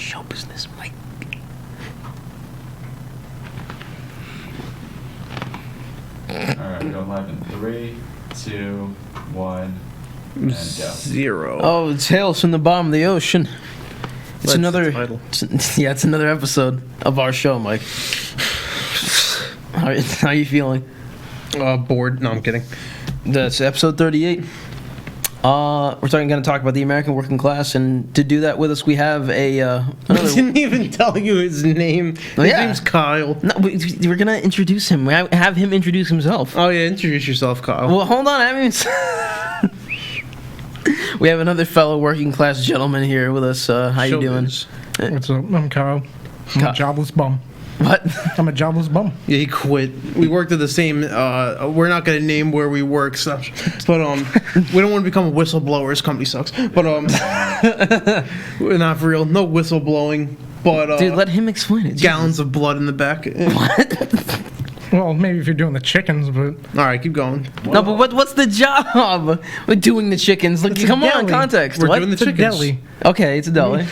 Show business, Mike. Alright, go live in 3, 2, 1, and go. 0. Oh, it's Tales from the Bottom of the Ocean. It's That's another. the title. It's another episode of our show, Mike. How are you feeling? Bored. No, I'm kidding. That's episode 38. We're going to talk about the American working class, and to do that with us, we have a I another. didn't even tell you his name. Oh, His yeah. name's Kyle. No, we're gonna introduce him. Have him introduce himself. Oh, yeah, introduce yourself, Kyle. Well, hold on. We have another fellow working class gentleman here with us. How you doing? Showbiz. What's up? I'm Kyle. I'm a jobless bum. What? I'm a jobless bum. Yeah, he quit. We worked at the same. We're not gonna name where we work, so, but we don't want to become a whistleblower. His company sucks, but we're not for real. No whistleblowing, but Dude, let him explain it. gallons of blood in the back. Well, maybe if you're doing the chickens, but All right, keep going. No, but what's the job? We're doing the chickens. Like, It's a come on, deli. context. We're What? doing the it's a chickens. deli. Okay, it's a deli.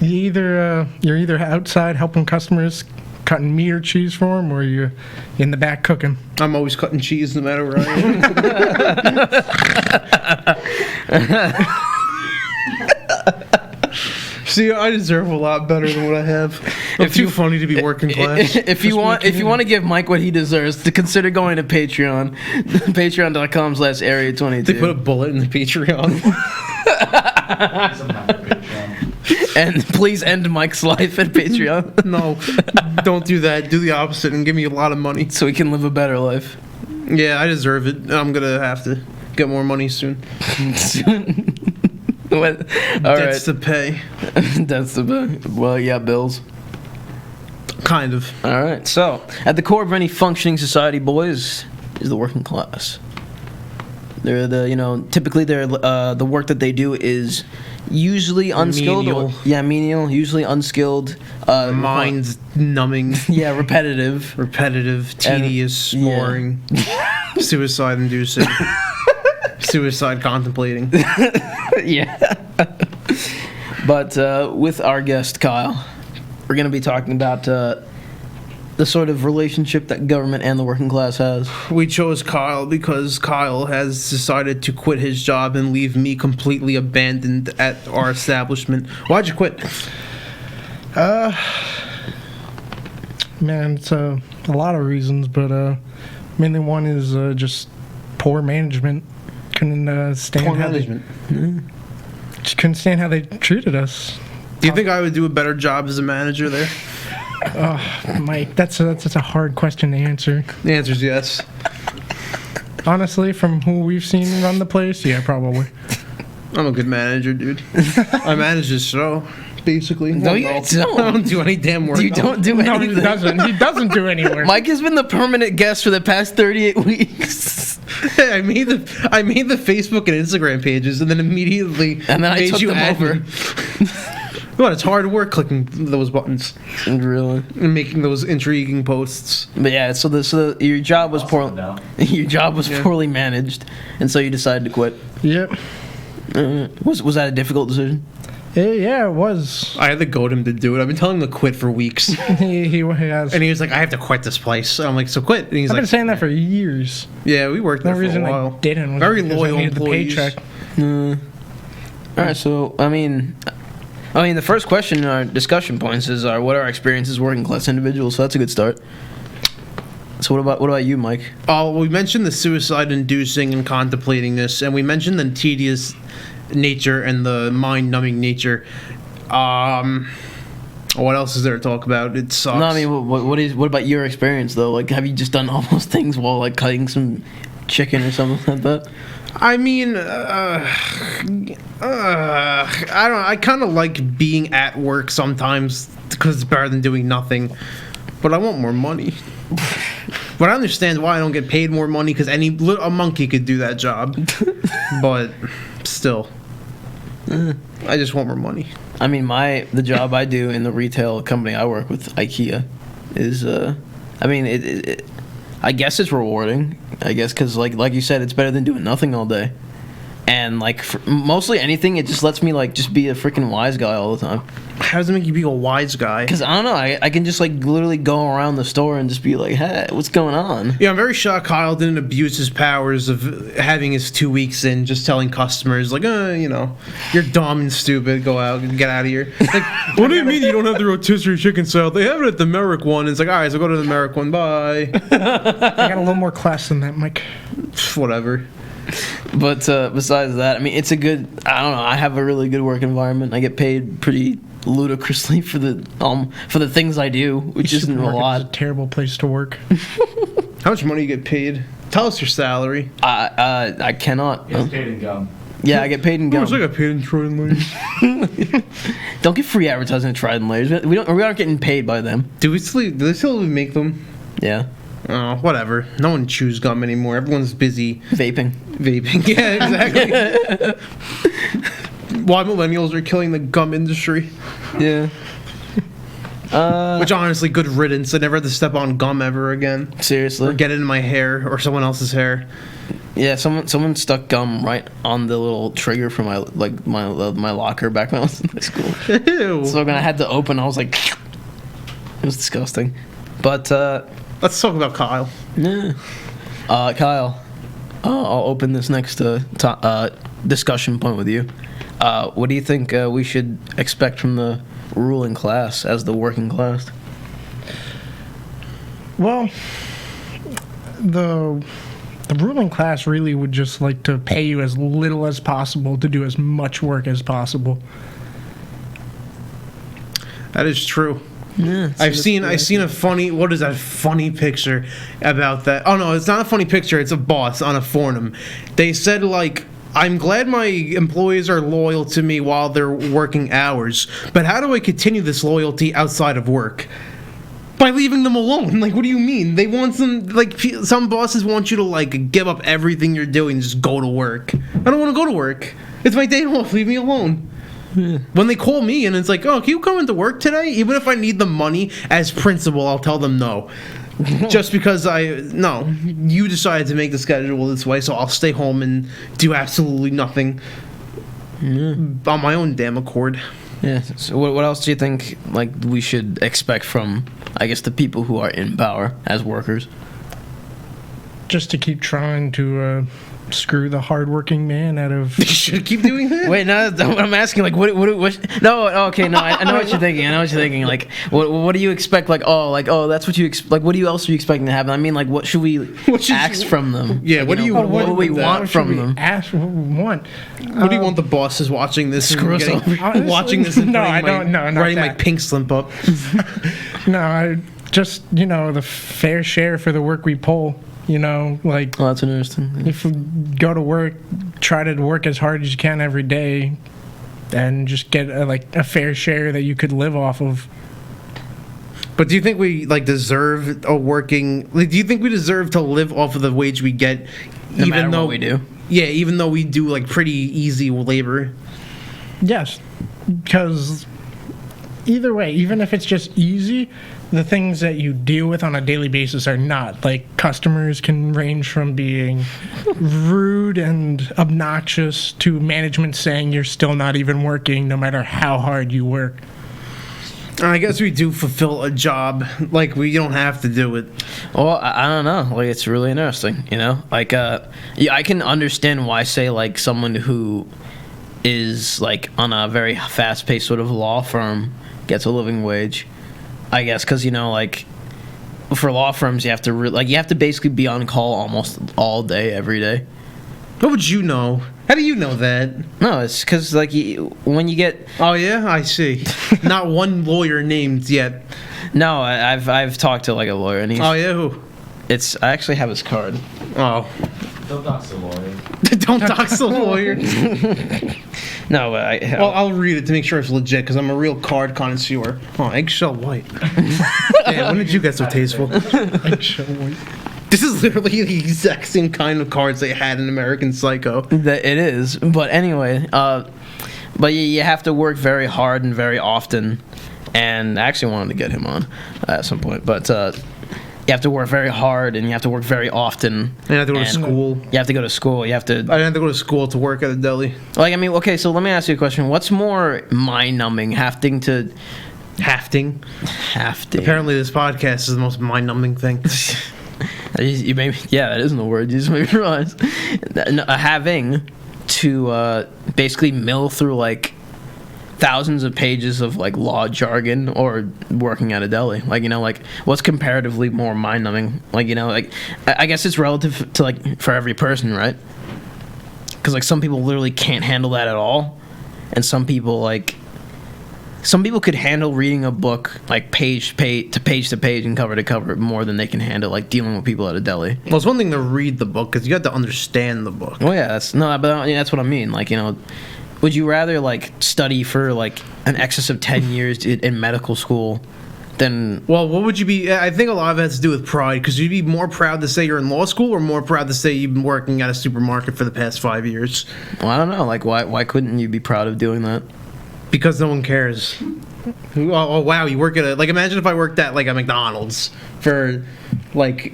You're either outside helping customers cutting meat or cheese for them, or you're in the back cooking. I'm always cutting cheese no matter where I am. See, I deserve a lot better than what I have. I'm too funny to be working class. If you want to give Mike what he deserves, to consider going to Patreon, patreon.com/area22, They put a bullet in the Patreon. Sometime for Patreon. and please end Mike's life at Patreon No, don't do that. Do the opposite and give me a lot of money. so he can live a better life. Yeah, I deserve it. I'm gonna have to get more money soon. What? All Debts right, to pay. that's the well, yeah, bills. Kind of. All right. So, at the core of any functioning society, boys, is the working class. They're typically the work that they do is usually unskilled. Menial. Menial. Usually unskilled. Mind numbing, Yeah, repetitive. repetitive, tedious, yeah. boring, suicide inducing, suicide contemplating. Yeah. But with our guest Kyle, we're going to be talking about the sort of relationship that government and the working class has. We chose Kyle because Kyle has decided to quit his job and leave me completely abandoned at our establishment. Why'd you quit? Man, it's a lot of reasons, but mainly one is just poor management. Couldn't stand Poor how management. just couldn't stand how they treated us. Do you think I would do a better job as a manager there? Mike, that's a hard question to answer. The answer is yes. Honestly, from who we've seen run the place, yeah, probably. I'm a good manager, dude. I manage this show, basically. No, you I don't. don't do any damn work. You don't do No, anything. he doesn't. He doesn't do any work. Mike has been the permanent guest for the past 38 weeks. I made the Facebook and Instagram pages, and then immediately And then I made took you them over. admin. Well, it's hard work clicking those buttons Really? and making those intriguing posts. But yeah, so your job was Also, no. Yeah. poorly managed, and so you decided to quit. Yep. Was that a difficult decision? Yeah, it was. I had to goad him to do it. I've been telling him to quit for weeks, He has. and he was like, "I have to quit this place." I'm like, "So quit." And he's I've been like, saying that for years. "Yeah, we worked The there for a reason I while." didn't was Very because I loyal needed the employees. paycheck. All right, so I mean, the first question in our discussion points is, what are our experiences working class individuals? So that's a good start. So what about you, Mike? Oh, we mentioned the suicide-inducing and contemplating this, and we mentioned the tedious nature and the mind-numbing nature. What else is there to talk about? It sucks. No, I mean, what about your experience though? Like, have you just done all those things while like cutting some chicken or something like that? I mean, I don't know. I kind of like being at work sometimes because it's better than doing nothing. But I want more money. But I understand why I don't get paid more money because a monkey could do that job. But still, I just want more money. I mean, the job I do in the retail company I work with, IKEA, is I guess it's rewarding. I guess because like you said, it's better than doing nothing all day. and like mostly anything, it just lets me like just be a freaking wise guy all the time. How does it make you be a wise guy? Because I don't know, I can just like literally go around the store and just be like, hey, what's going on? Yeah, I'm very shocked Kyle didn't abuse his powers of having his 2 weeks in, just telling customers, like, you're dumb and stupid, go out and get out of here. Like, what do you mean you don't have the rotisserie chicken salad? They have it at the Merrick one. It's like, all right, so go to the Merrick one, bye. I got a little more class than that, Mike. Whatever. But besides that, I mean, it's a good, I don't know, I have a really good work environment. I get paid pretty ludicrously for the things I do, which isn't a Supermarket is lot. a terrible place to work. How much money you get paid? Tell us your salary. I cannot. He's paid in gum. Yeah, I get paid in How much I gum. got paid in Troy Lane? Don't get free advertising at Trident Layers. We aren't getting paid by them. Do they still make them? Yeah, Oh, whatever. No one chews gum anymore. Everyone's busy vaping. vaping. Yeah, exactly. Why millennials are killing the gum industry. Yeah. Which honestly, good riddance. I never had to step on gum ever again. Seriously. Or get it in my hair or someone else's hair. Yeah, someone stuck gum right on the little trigger for my locker back when I was in high school. Ew. So when I had to open, I was like, it was disgusting. But Let's talk about Kyle. yeah, Kyle, I'll open this next discussion point with you. What do you think we should expect from the ruling class as the working class? Well, the ruling class really would just like to pay you as little as possible to do as much work as possible. That is true. Yeah, I've seen a funny, what is that funny picture about that? Oh no, it's not a funny picture, it's a boss on a forum. They said like, I'm glad my employees are loyal to me while they're working hours, but how do I continue this loyalty outside of work? By leaving them alone. Like, what do you mean? They want some bosses want you to like give up everything you're doing and just go to work. I don't want to go to work. It's my day off, leave me alone. When they call me and it's like, oh, can you come into work today? Even if I need the money as principal, I'll tell them no. Just because you decided to make the schedule this way, so I'll stay home and do absolutely nothing on my own damn accord. Yeah. So what else do you think like we should expect from, I guess, the people who are in power as workers? Just to keep trying to screw the hardworking man out of. You should keep doing that. Wait, no, I'm asking like what no, okay, no, I know what you're thinking. I know what you're thinking. Like, what do you expect? Like, that's what you like. What else are you expecting to happen? I mean, like, what should we ask from them? Yeah, Like, what do you what do we want want What from should we them? ask want? What do you want the bosses watching this? Screw us and over. watching this and No, writing I don't- no, not writing my that. pink slip up. No, I just the fair share for the work we pull. Like Oh, that's interesting. if you go to work, try to work as hard as you can every day, and just get a fair share that you could live off of. But do you think we deserve a working? Do you think we deserve to live off of the wage we get, No matter what we do. Yeah, even though we do pretty easy labor. Yes, because either way, even if it's just easy, the things that you deal with on a daily basis are not. Like, customers can range from being rude and obnoxious to management saying you're still not even working no matter how hard you work. I guess we do fulfill a job. Like, we don't have to do it. Well, I don't know. Like, it's really interesting, Like, yeah, I can understand why, say, like, someone who is, like, on a very fast-paced sort of law firm gets a living wage. I guess, because, like, for law firms, you have to, you have to basically be on call almost all day, every day. What would you know? How do you know that? No, it's because, like, when you get... Oh, yeah? I see. Not one lawyer named yet. No, I've talked to, like, a lawyer, and he's... Oh, yeah? Who? I actually have his card. Oh. Don't dox the lawyer. Don't dox the lawyer. No, Well, I'll read it to make sure it's legit, because I'm a real card connoisseur. Oh, eggshell white. Damn, when did you get so tasteful? This is literally the exact same kind of cards they had in American Psycho. That it is, but anyway, but you have to work very hard and very often, and I actually wanted to get him on at some point, but you have to work very hard and you have to work very often. And you have to go to And school. You have to go to school. You have to I didn't have to go to school to work at a deli. like. I mean, okay. So let me ask you a question. What's more mind-numbing, having to Apparently, this podcast is the most mind-numbing thing. You maybe that isn't a word. You just made me realize having to basically mill through like thousands of pages of like law jargon or working at a deli. Like, you know, like what's comparatively more mind numbing? Like, you know, like I guess it's relative to like for every person, right? Because like some people literally can't handle that at all, and some people could handle reading a book like page to page and cover to cover more than they can handle like dealing with people at a deli. Well, it's one thing to read the book because you have to understand the book. Well, yeah, that's what I mean. Like, you know, would you rather like study for like an excess of 10 years in medical school than? Well, what would you be? I think a lot of it has to do with pride because you'd be more proud to say you're in law school or more proud to say you've been working at a supermarket for the past 5 years. Well, I don't know. Like, why couldn't you be proud of doing that? Because no one cares. Oh wow, you work at a, like, imagine if I worked at like a McDonald's for like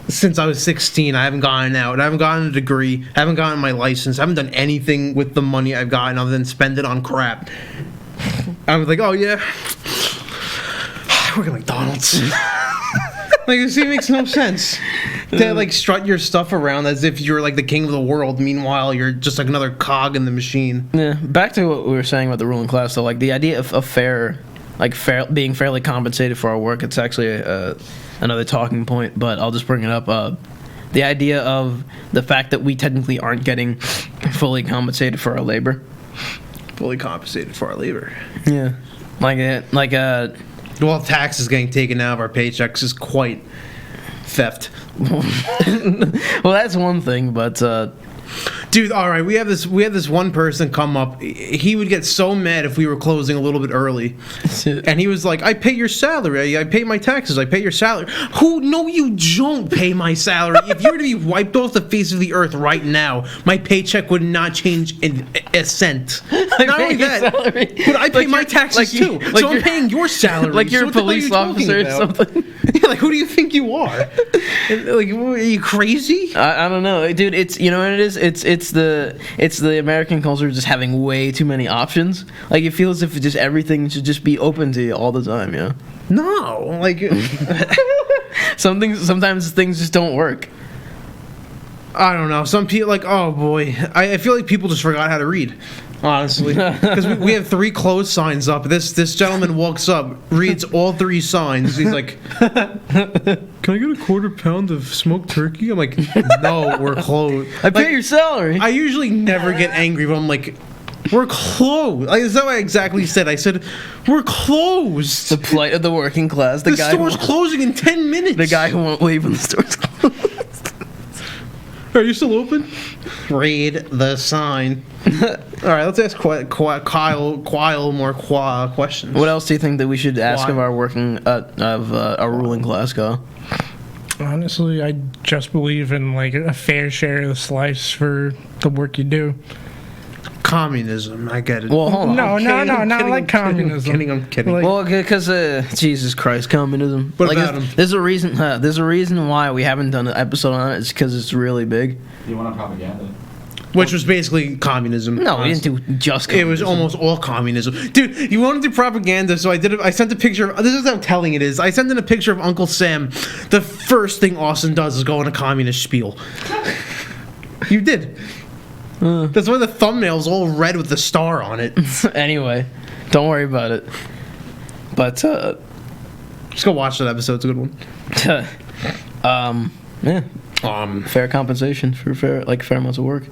since I was 16. I haven't gotten out. I haven't gotten a degree. I haven't gotten my license. I haven't done anything with the money I've gotten other than spend it on crap. I was like, oh yeah, I work at McDonald's. Like, you see, it makes no sense to like strut your stuff around as if you're like the king of the world. Meanwhile, you're just like another cog in the machine. Yeah. Back to what we were saying about the ruling class. So, like, the idea of being fairly compensated for our work. It's actually another talking point, but I'll just bring it up. The idea of the fact that we technically aren't getting fully compensated for our labor. Fully compensated for our labor. Yeah. Well, taxes getting taken out of our paychecks is quite theft. Well, that's one thing, but Dude, all right, we have this one person come up. He would get so mad if we were closing a little bit early, and he was like, "I pay your salary. I pay my taxes. I pay your salary." Who? No, you don't pay my salary. If you were to be wiped off the face of the earth right now, my paycheck would not change in a cent. Not only that, but I pay my taxes too. So I'm paying your salary. like you're So a what the hell are police you talking officer or about? something. Yeah, like, who do you think you are? Like, are you crazy? I don't know, dude. It's, you know what it is. It's the American culture just having way too many options. Like, it feels as if just everything should just be open to you all the time. You know. No, like, Sometimes things just don't work. I don't know. Some people, like, oh boy, I feel like people just forgot how to read. Honestly, because we have 3 closed signs up. This gentleman walks up, reads all 3 signs. He's like, "Can I get a quarter pound of smoked turkey?" I'm like, "No, we're closed." I pay Like, your salary. I usually never get angry, but I'm like, "We're closed." Like, is that what I exactly said? I said, "We're closed." The plight of the working class. The guy store's closing in 10 minutes. The guy who won't leave when the store's closed. Are you still open? Read the sign. All right, let's ask Kyle more questions. What else do you think that we should ask Why? of our ruling class, go? Honestly, I just believe in like a fair share of the slice for the work you do. Communism, I get it. Well, hold on. No, not like communism. I'm kidding. Like- Well, because Jesus Christ, communism. What like, about him? There's a reason. There's a reason why we haven't done an episode on it. It's because it's really big. You want a propaganda? Which was basically communism. No, we honestly. didn't do just. It was communism. almost all communism, dude. You want to do propaganda, so I did. I sent a picture. This is how telling it is. I sent in a picture of Uncle Sam. The first thing Austin does is go on a communist spiel. You did. That's why the thumbnail's all red with the star on it. Anyway, don't worry about it. But Just go watch that episode. It's a good one. yeah, fair compensation for fair amounts of work.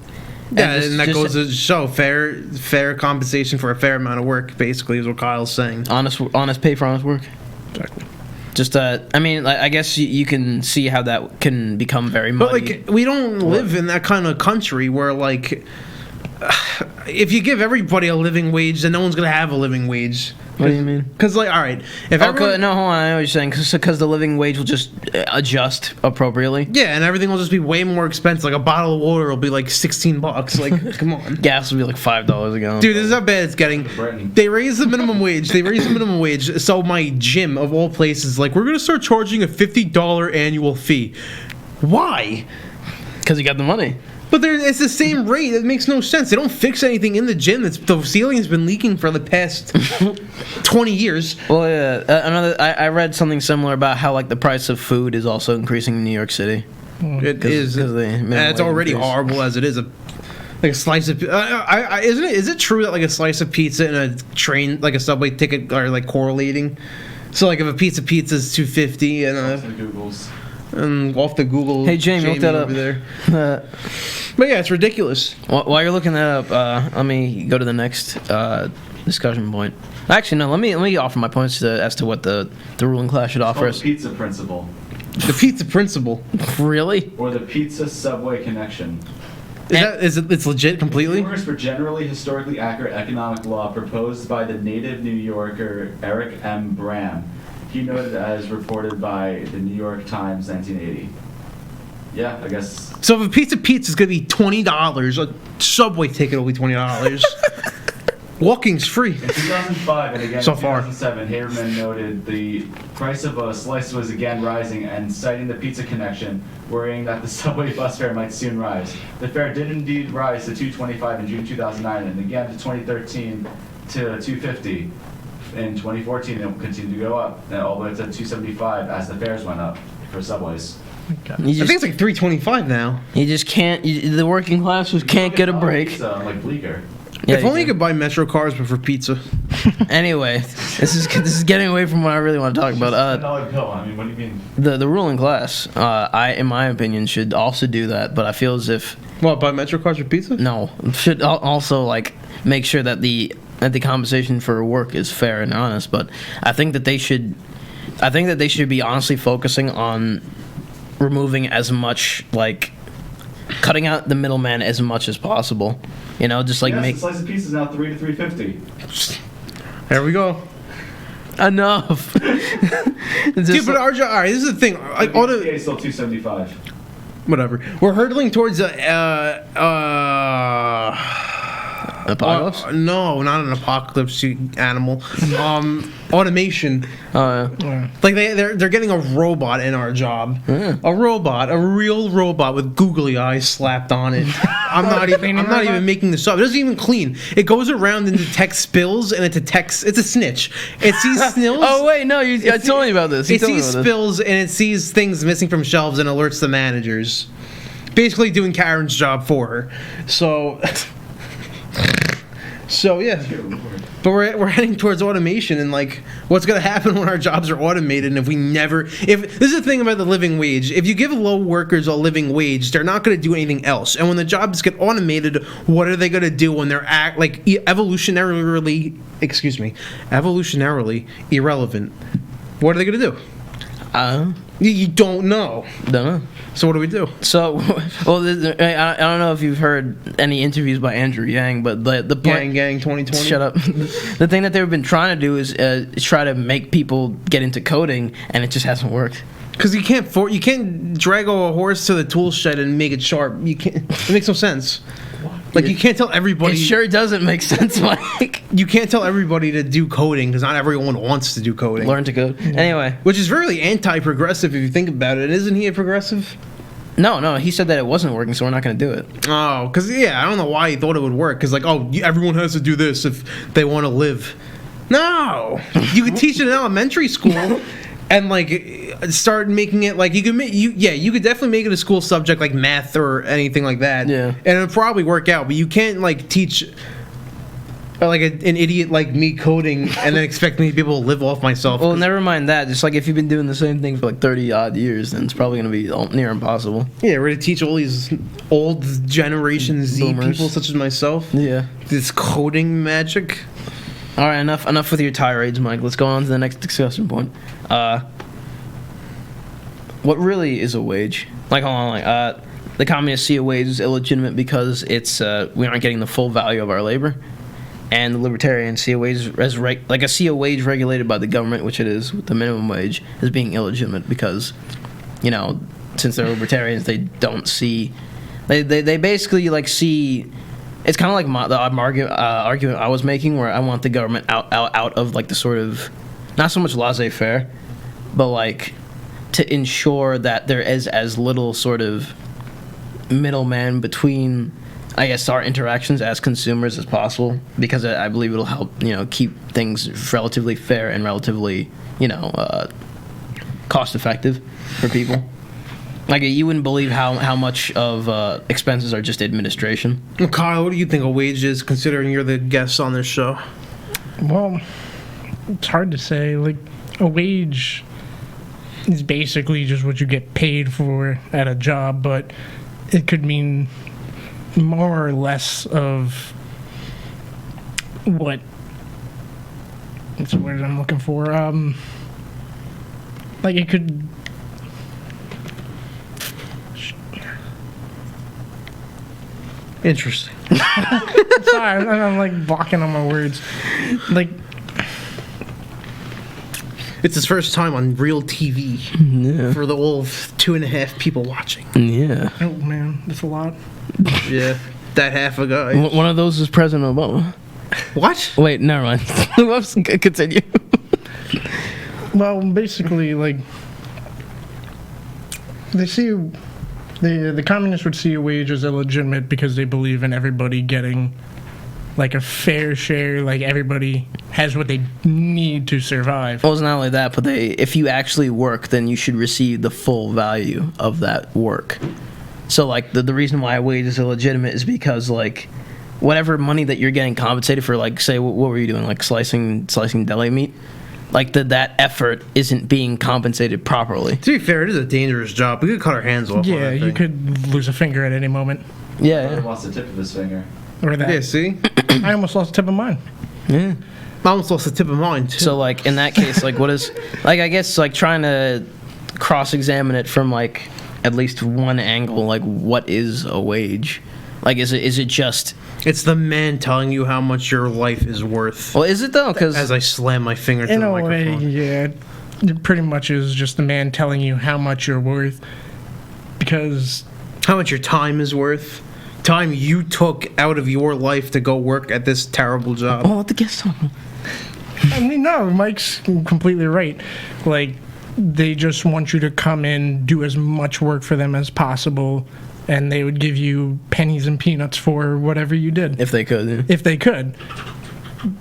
Yeah, just- and that just- goes to show fair compensation for a fair amount of work. Basically, is what Kyle's saying. honest pay for honest work. Exactly. Just I mean, I guess you can see how that can become very But muddy. like, we don't live in that kind of country where like, if you give everybody a living wage, then no one's gonna have a living wage. What do you mean? Because like, all right, if Oh, everyone, no, hold on. I know what you're saying. Because the living wage will just adjust appropriately. yeah, and everything will just be way more expensive. Like a bottle of water will be like $16. Like, come on. Gas will be like $5 a gallon. Dude, this is how bad it's getting. Britain. They raised the minimum wage. So my gym of all places, like, we're gonna start charging a $50 annual fee. Why? Because you got the money. But it's the same rate. It makes no sense. They don't fix anything in the gym. The ceiling's been leaking for the past 20 years. Well, yeah. I read something similar about how like the price of food is also increasing in New York City. It is. 'cause the minimum It's wage already increase. horrible as it is. Like a slice of isn't it? Is it true that like a slice of pizza and a train, like a subway ticket, are like correlating? So like if a pizza is $2.50 and To Google's. off the Google. Hey, Jamie, look that over up. there. Uh, But yeah, it's ridiculous. while you're looking that up, let me go to the next discussion point. Actually, no. Let me offer my points as to what the ruling class should offer Called us. the pizza principle, The pizza principle. Really? or the pizza subway connection. It's legit completely? Rumors for generally historically accurate economic law proposed by the native New Yorker Eric M. Bram. He noted as reported by the New York Times 1980. Yeah, I guess. So if a pizza is gonna be $20, a subway ticket will be $20. Walking's free. In 2005 and again So in far. 2007, Haberman noted the price of a slice was again rising and citing the pizza connection, worrying that the subway bus fare might soon rise. The fare did indeed rise to $2.25 in June 2009 and again to 2013 to $2.50. In 2014, it continued to go up, and all the way to $2.75 as the fares went up for subways. You I think just, it's like $3.25 now. you just can't. The working class just can't get a break. Pizza, like Bleecker. Yeah, If only you do. could buy Metro cars, but for pizza. Anyway, this is getting away from what I really want to talk about. $1 bill. I mean, what do you mean? The ruling class, in my opinion, should also do that. But I feel as if What, buy Metro cars for pizza? no, should also like make sure that the compensation for work is fair and honest. But I think that they should be honestly focusing on removing as much, like cutting out the middleman as much as possible. You know, just like Yes, make the slice of pizza is now $3 to $3.50. There we go. enough. Just Dude, but our job, all right, this is the thing. Like, all The the, is still $2.75. whatever. We're hurtling towards apocalypse. no, not an apocalypse, you animal. Automation. Oh, yeah. Yeah. Like they're getting a robot in our job. Yeah. A robot, a real robot with googly eyes slapped on it. I'm not even making this up. It doesn't even clean. It goes around and detects spills and it detects. It's a snitch. It sees spills. Oh wait, no, I told me about this. You It told me sees about this. spills and it sees things missing from shelves and alerts the managers. Basically doing Karen's job for her. So yeah. But we're heading towards automation and like what's gonna happen when our jobs are automated and if this is the thing about the living wage. If you give low workers a living wage, they're not gonna do anything else. And when the jobs get automated, what are they gonna do when they're evolutionarily irrelevant? What are they gonna do? You don't know. Don't know. So what do we do? So, well, I don't know if you've heard any interviews by Andrew Yang, but the point. Gang 2020. Shut up. The thing that they've been trying to do is try to make people get into coding, and it just hasn't worked. Because you can't drag a horse to the tool shed and make it sharp. You can't. It makes no sense. Like you can't tell everybody. It sure doesn't make sense, Mike. You can't tell everybody to do coding because not everyone wants to do coding. Learn to code. Anyway, Which is really anti-progressive if you think about it. Isn't he a progressive? no, he said that it wasn't working, so we're not going to do it. Oh, because yeah, I don't know why he thought it would work. Because like, everyone has to do this if they want to live. No, you could teach it in elementary school. And like start making it like you could definitely make it a school subject like math or anything like that. Yeah. And it'll probably work out, but you can't like teach like an idiot like me coding and then expect me to be able to live off myself. Well, never mind that. Just like if you've been doing the same thing for like 30 odd years, then it's probably going to be near impossible. Yeah, we're gonna teach all these old Generation Z Boomers. people such as myself Yeah. this coding magic. All right, enough with your tirades, Mike. Let's go on to the next discussion point. What really is a wage? Like, hold on, the communists see a wage as illegitimate because it's we aren't getting the full value of our labor, and the libertarians see a wage as see a wage regulated by the government, which it is with the minimum wage, as being illegitimate because, you know, since they're libertarians, they don't see, they basically like see. It's kind of like the argument I was making, where I want the government out of like the sort of, not so much laissez-faire, but like to ensure that there is as little sort of middleman between, I guess, our interactions as consumers as possible, because I believe it'll help, you know, keep things relatively fair and relatively, you know, cost effective for people. Like, you wouldn't believe how much of expenses are just administration. Well, Kyle, what do you think a wage is, considering you're the guest on this show? Well, it's hard to say. Like, a wage is basically just what you get paid for at a job, but it could mean more or less of what's the word I'm looking for? Like, it could. Interesting. Sorry, I'm like blocking on my words. Like, It's his first time on real TV Yeah. for the all 2.5 people watching. Yeah. oh man, that's a lot. Yeah, that half a guy. One of those is President Obama. What? Wait, never mind. Let's continue. Well, basically, like, they see the communists would see a wage as illegitimate because they believe in everybody getting like a fair share, like everybody has what they need to survive. Well, it's not only that, but if you actually work, then you should receive the full value of that work. So, like, the reason why a wage is illegitimate is because, like, whatever money that you're getting compensated for, like, say, what were you doing, like slicing deli meat? Like, that effort isn't being compensated properly. To be fair, it is a dangerous job. We could cut our hands off. Yeah, on that you thing. could lose a finger at any moment, Whoever Yeah, lost the tip of his finger. or that. Yeah, see? I almost lost the tip of mine. yeah. I almost lost the tip of mine, too. So, like, in that case, like, what is, like, I guess, like, trying to cross-examine it from, like, at least one angle, like, what is a wage? Like, is it just, It's the man telling you how much your life is worth. well, is it though? Because As I slam my finger to In the a way, microphone. yeah, it pretty much is just the man telling you how much you're worth, because How much your time is worth. Time you took out of your life to go work at this terrible job. oh, let the guest on. I mean, no, Mike's completely right. Like, they just want you to come in, do as much work for them as possible, and they would give you pennies and peanuts for whatever you did, If they could. Yeah. if they could.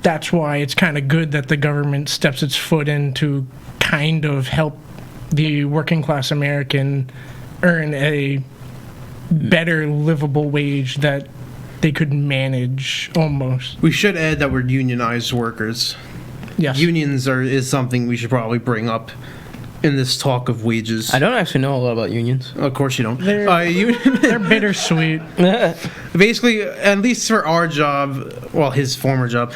That's why it's kind of good that the government steps its foot in to kind of help the working class American earn a better livable wage that they could manage almost. We should add that we're unionized workers. Yes. Unions is something we should probably bring up in this talk of wages. I don't actually know a lot about unions. Of course you don't. They're- They're bittersweet. Basically, at least for our job, well, his former job,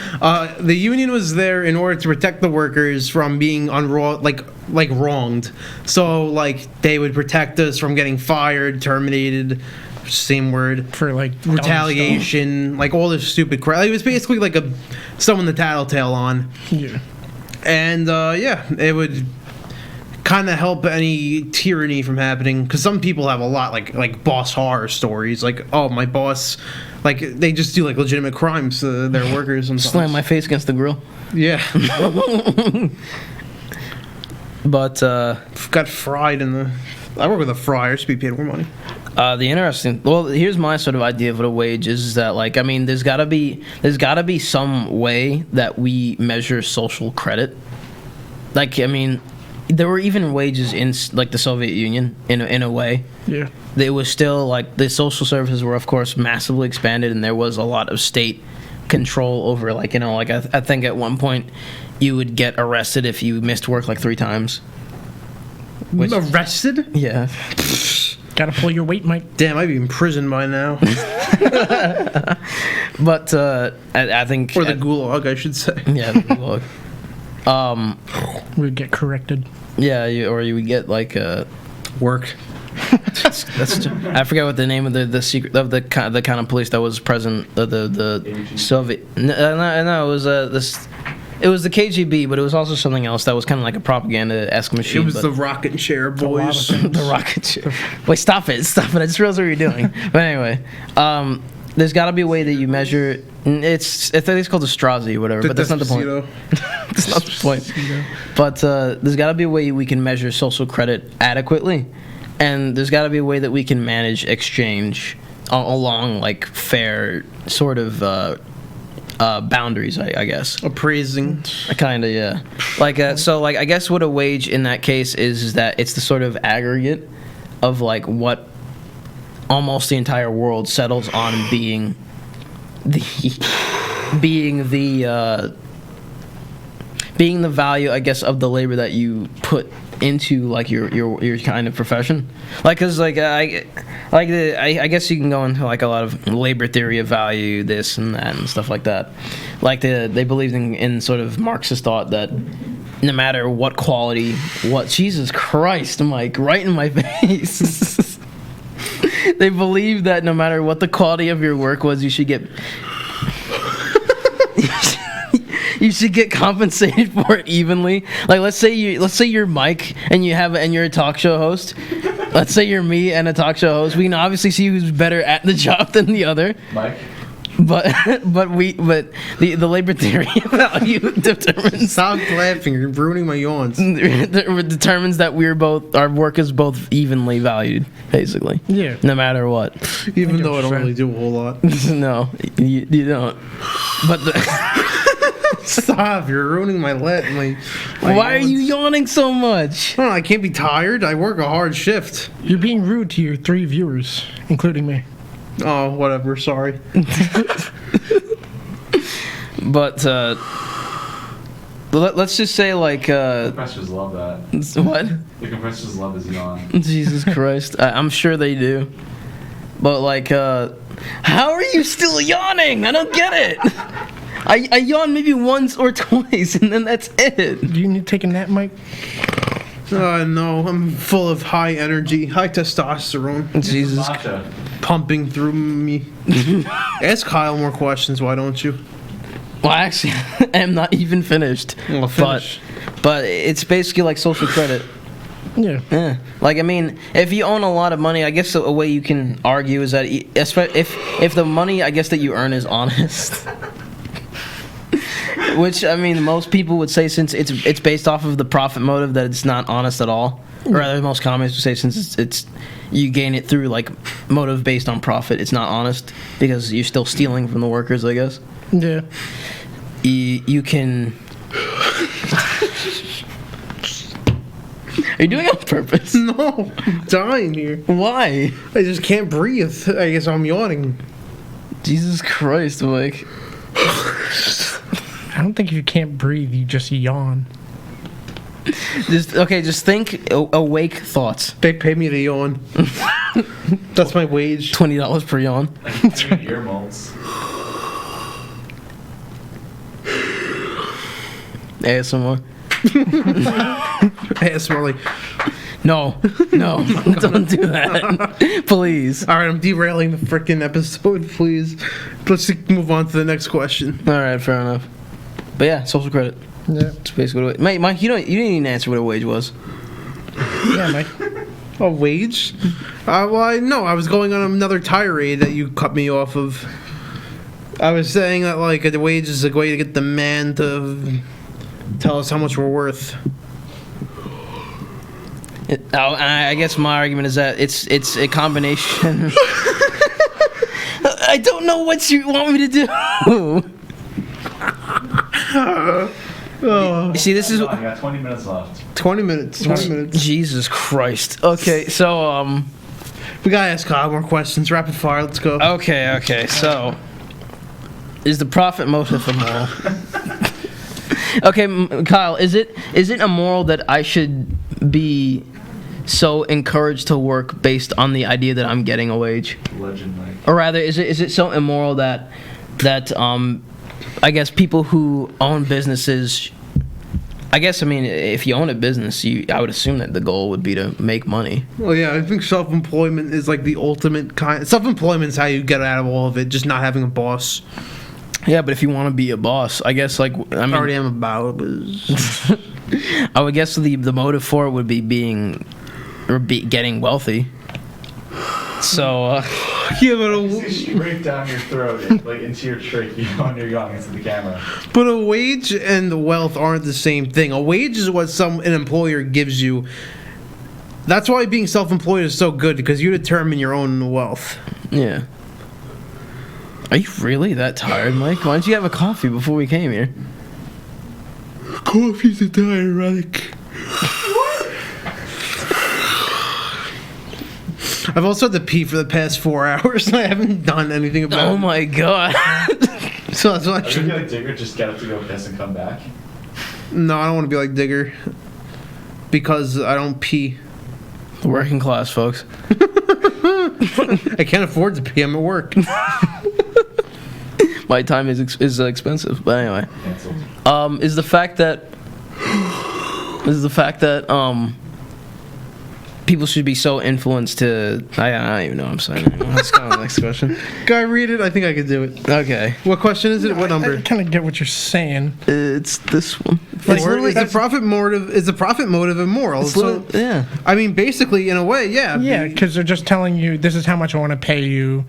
the union was there in order to protect the workers from being like wronged. So, like, they would protect us from getting fired, terminated, same word, For like dumb stuff. retaliation, like all this stupid crap. It was basically like someone to tattletale on. Yeah. And yeah, it would kind of help any tyranny from happening, because some people have a lot like boss horror stories, like, oh, my boss, like, they just do like legitimate crimes to their workers sometimes. Slam my face against the grill. Yeah. But Got fried in the. I work with a fryer, so we paid more money. here's my sort of idea of what a wage is that, like, I mean, there's gotta be some way that we measure social credit. Like, I mean, there were even wages in, like, the Soviet Union in a way. Yeah. It was still, like, the social services were, of course, massively expanded, and there was a lot of state control over, like, you know, like, I think at one point you would get arrested if you missed work like 3 times. Which- Arrested? Yeah. Gotta pull your weight, Mike. Damn, I'd be in prison by now. But I think... Or the gulag, I should say. Yeah, look. We'd get corrected. Yeah, or you would get, like, Work. That's I forget what the name of the secret of the kind of police that was present. The KGB? Soviet. No, it was this. It was the KGB, but it was also something else that was kind of like a propaganda-esque machine. It was but the rocket chair a lot of boys. things. the rocket ship. Wait, stop it! Stop it! I just realized what you're doing. But anyway, there's got to be a way that you measure. I think it's called the Strozzi or whatever, but that's not the point. Despacito. That's not the point. But there's got to be a way we can measure social credit adequately, and there's got to be a way that we can manage exchange along like fair sort of boundaries, I guess. Appraising. Kind of, yeah. Like so, like I guess what a wage in that case is that it's the sort of aggregate of like what almost the entire world settles on being the being the value, I guess, of the labor that you put into like your kind of profession. Like, cause like I guess you can go into like a lot of labor theory of value, this and that and stuff like that. Like they believed in sort of Marxist thought that no matter what quality, Jesus Christ, Mike, right in my face. They believed that no matter what the quality of your work was, you should get you should get compensated for it evenly. Like let's say you're Mike and you're a talk show host. Let's say you're me and a talk show host. We can obviously see who's better at the job than the other. Mike? But the labor theory value determines Stop laughing. You're ruining my yawns. determines that our work is both evenly valued, basically. Yeah. No matter what. Even though I don't really do a whole lot. No, you don't. But Stop. You're ruining my my why are yawns. you yawning so much? I can't be tired. I work a hard shift. You're being rude to your 3 viewers, including me. Oh, whatever. Sorry. But let's just say like Compressors love that. what? The compressors love his yawn. Jesus Christ, I'm sure they do. But like, how are you still yawning? I don't get it. I yawn maybe once or twice, and then that's it. Do you need to take a nap, Mike? No, I'm full of high energy, high testosterone Jesus. Matcha. pumping through me. Ask Kyle more questions, why don't you? Well, actually, I'm not even finished. Well, finish. But it's basically like social credit. Yeah. Yeah. Like, I mean, if you own a lot of money, I guess a way you can argue is that if the money, I guess, that you earn is honest. Which, I mean, most people would say since it's based off of the profit motive that it's not honest at all. Or rather, most communists would say since it's you gain it through, like, motive based on profit, it's not honest because you're still stealing from the workers, I guess. Yeah. You can... Are you doing it on purpose? No, I'm dying here. Why? I just can't breathe. I guess I'm yawning. Jesus Christ, Mike. I don't think if you can't breathe, you just yawn. Just think awake thoughts. They pay me to yawn. That's my wage. $20 per yawn. Like ear molds. ASMR. Hey, it's really... No, don't do that. Please. All right, I'm derailing the freaking episode, please. Let's move on to the next question. All right, fair enough. But yeah, social credit. Yeah. It's basically what Mike, you didn't even answer what a wage was. Yeah, Mike. A wage? No, I was going on another tirade that you cut me off of. I was saying that, like, a wage is a way to get the man to tell us how much we're worth. I guess my argument is that it's a combination. I don't know what you want me to do. Oh, See, this is I got 20 minutes left. 20 minutes. 20 minutes. Jesus Christ. Okay, so We gotta ask Kyle more questions. Rapid fire. Let's go. Okay. So, is the profit motive immoral? Okay, Kyle, is it immoral that I should be so encouraged to work based on the idea that I'm getting a wage? Legend, Mike. Or rather, is it so immoral that I guess people who own businesses I guess, I mean, if you own a business, I would assume that the goal would be to make money. Well, yeah, I think self-employment is like the ultimate kind. Self-employment is how you get out of all of it. Just not having a boss. Yeah, but if you want to be a boss, I guess, like, I I mean, already am about. I would guess the motive for it would be getting wealthy. So, Yeah, but Straight down your throat, like into your trachea when you're young into the camera. but a wage and the wealth aren't the same thing. A wage is what an employer gives you. That's why being self-employed is so good, because you determine your own wealth. yeah. Are you really that tired, Mike? Why didn't you have a coffee before we came here? Coffee's a diuretic. I've also had to pee for the past 4 hours, and I haven't done anything about Oh it. my god. So that's why I Are you should. gonna Digger just get up to go piss and come back? No, I don't want to be like Digger. Because I don't pee. Working class, folks. I can't afford to pee. I'm at work. My time is expensive. But anyway. Canceled. Is the fact that people should be so influenced to I don't even know what I'm saying anymore. Let's go to the next question. Guy, read it. I think I could do it. Okay. What question is it? What I number? kind of get what you're saying. It's this one. Like, Four? is the profit motive? Is the profit motive immoral? It's So, yeah. I mean, basically, in a way, yeah. Yeah, because they're just telling you this is how much I want to pay you,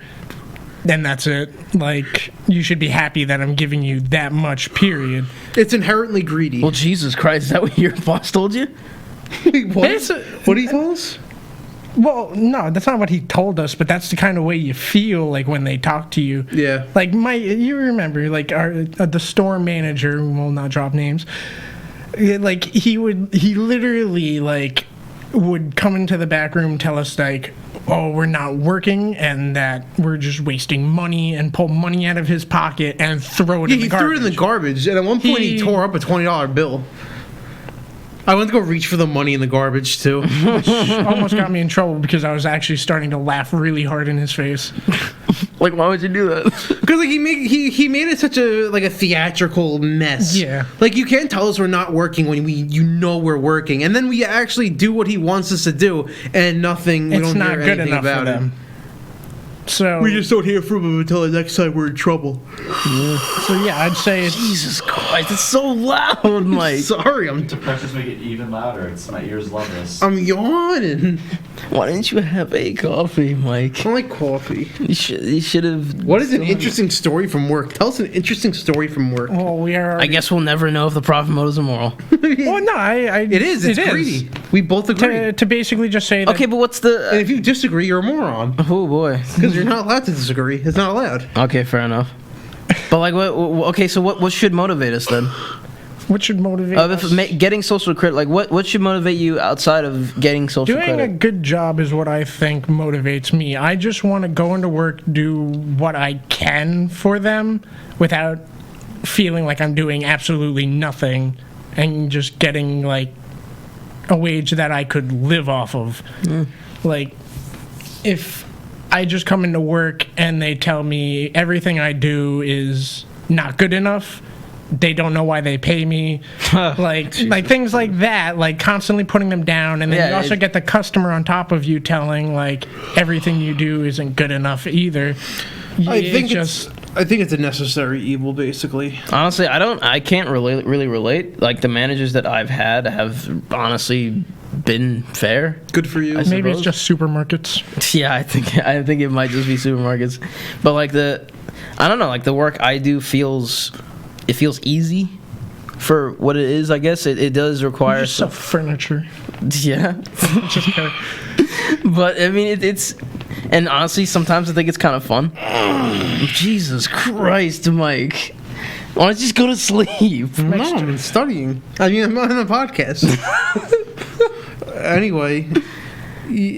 and that's it. Like, you should be happy that I'm giving you that much, period. It's inherently greedy. Well, Jesus Christ, is that what your boss told you? what? It's a- What do you tell us? Well, no, that's not what he told us, but that's the kind of way you feel like when they talk to you. Yeah. Like you remember, like the store manager, who will not drop names. Like he literally like would come into the back room, tell us like, oh, we're not working and that we're just wasting money, and pull money out of his pocket and throw it Yeah, in the he garbage. threw it in the garbage, and at one point he He- tore up a $20 bill. I went to go reach for the money in the garbage too. Almost got me in trouble because I was actually starting to laugh really hard in his face. Like, why would you do that? Because like he made it such a theatrical mess. Yeah. Like you can't tell us we're not working when we're working, and then we actually do what he wants us to do, and nothing. We It's don't not hear good anything enough about for them. So, We just don't hear from him until the next time we're in trouble. so yeah, I'd say it's Jesus Christ, it's so loud, Mike. Sorry, Pressures make it even louder. It's my ears love this. I'm yawning. Why didn't you have a coffee, Mike? I like coffee. You should have. What is an interesting story from work? Tell us an interesting story from work. well, we are. I guess we'll never know if the profit motives are moral. Well, no, It is. It's greedy. We both agree. To basically just say that. Okay, but what's And the? if you disagree, you're a moron. Oh boy. Because you're not allowed to disagree. It's not allowed. Okay, fair enough. But like, okay, so what should motivate us then? What should motivate us? Getting social credit, like what should motivate you outside of getting social Doing a credit? good job is what I think motivates me. I just want to go into work, do what I can for them without feeling like I'm doing absolutely nothing and just getting like a wage that I could live off of. Like, if I just come into work and they tell me everything I do is not good enough, they don't know why they pay me, like things like that, like constantly putting them down, and then Yeah, you also it- get the customer on top of you telling like everything you do isn't good enough either. I think just I think it's a necessary evil, basically. Honestly, I can't really relate. Like the managers that I've had have honestly been fair. Good for you. maybe it's suppose. just supermarkets. Yeah, I think it might just be supermarkets, but like I don't know, like the work I do feels easy for what it is. I guess it does require Just sell furniture. yeah, Just kidding. but I mean it's and honestly sometimes I think it's kind of fun. Jesus Christ, Mike, why don't you just go to sleep? No, I'm studying. I mean, I'm not on a podcast. Anyway,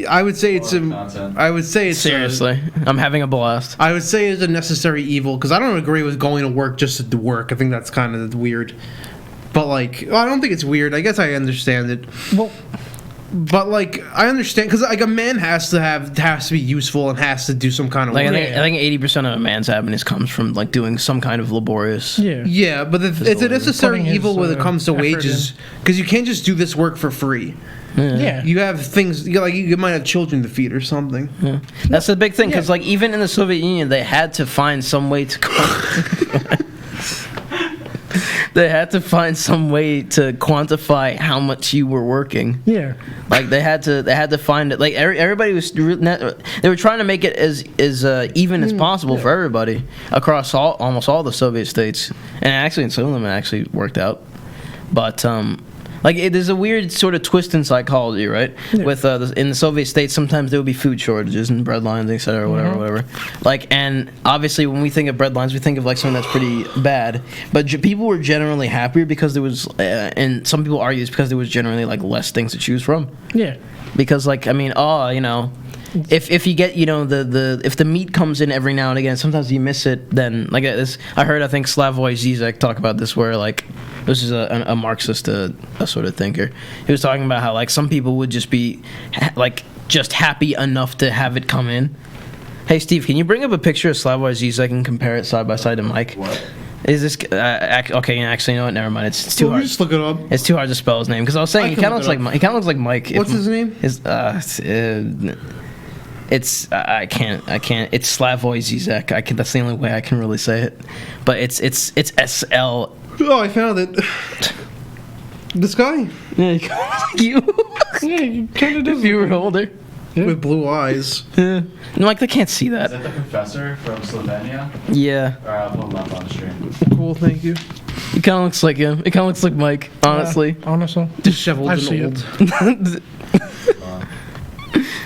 I would say it's Content. I would say it's Seriously, I'm having a blast. I would say it's a necessary evil because I don't agree with going to work just to do work. I think that's kind of weird. But like, well, I don't think it's weird. I guess I understand it. Well, But like I understand because like a man has to be useful and has to do some kind of Like work. I think 80% of a man's happiness comes from like doing some kind of laborious. Yeah. Yeah, but it's a necessary Putting his, evil when it comes to effort wages because you can't just do this work for free. Yeah. You have things like you might have children to feed or something. That's the big thing because like even in the Soviet Union, they had to find some way to. They had to find some way to quantify how much you were working. Yeah. Like they had to find it. Like everybody was they were trying to make it as even as possible for everybody across almost all the Soviet states, and actually in some of them it actually worked out. But like there's a weird sort of twist in psychology, right? Yeah. With in the Soviet states, sometimes there would be food shortages and bread lines, etc., whatever. Like, and obviously when we think of bread lines, we think of like something that's pretty bad. But people were generally happier because there was, and some people argue it's because there was generally like less things to choose from. Yeah. Because like I mean, if you get if the meat comes in every now and again, sometimes you miss it. Then like this, I think Slavoj Zizek talk about this, where like this is a Marxist a sort of thinker. He was talking about how like some people would just be just happy enough to have it come in. Hey Steve, can you bring up a picture of Slavoj Zizek and compare it side by side to Mike? What? Is this okay? Actually, you know what? Never mind. It's too hard. Just look it up. It's too hard to spell his name because I was saying I he can kind of look looks it like he kind of looks like Mike. What's his name? I can't. It's Slavoj Zizek. That's the only way I can really say it. But it's SL. Oh, I found it. This guy Yeah, you. Yeah, you kind of If you were older. with blue eyes. Yeah. No, like they can't see Is that. that the professor from Slovenia? Yeah. Alright, I'll put him up on the stream. Cool, thank you. It kind of looks like him. It kind of looks like Mike. Honestly. Honestly. Disheveled I see and it. old.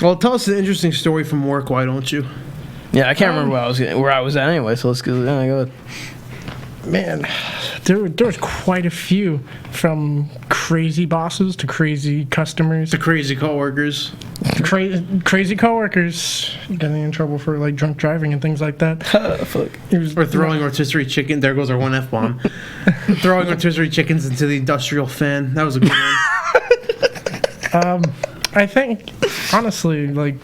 Well, tell us an interesting story from work, why don't you? Yeah, I can't remember where I was at anyway. So let's go. Yeah, go ahead. Man, there was quite a few, from crazy bosses to crazy customers The crazy coworkers. to crazy coworkers getting in trouble for like drunk driving and things like that. Fuck. It was Or throwing rotisserie chicken. There goes our one F-bomb. Throwing rotisserie chickens into the industrial fan. That was a good one. I think, honestly, like,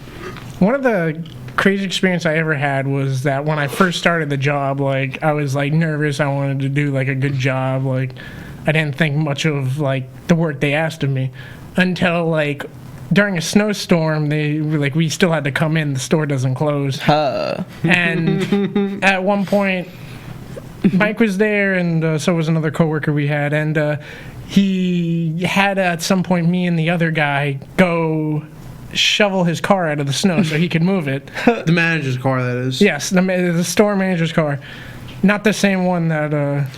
one of the crazy experience I ever had was that when I first started the job, like, I was, like, nervous. I wanted to do, like, a good job. Like, I didn't think much of, like, the work they asked of me until, like, during a snowstorm, we still had to come in. The store doesn't close. And at one point, Mike was there, and so was another coworker we had, and he had at some point me and the other guy go shovel his car out of the snow so he could move it. The manager's car, that is. Yes, the store manager's car, not the same one that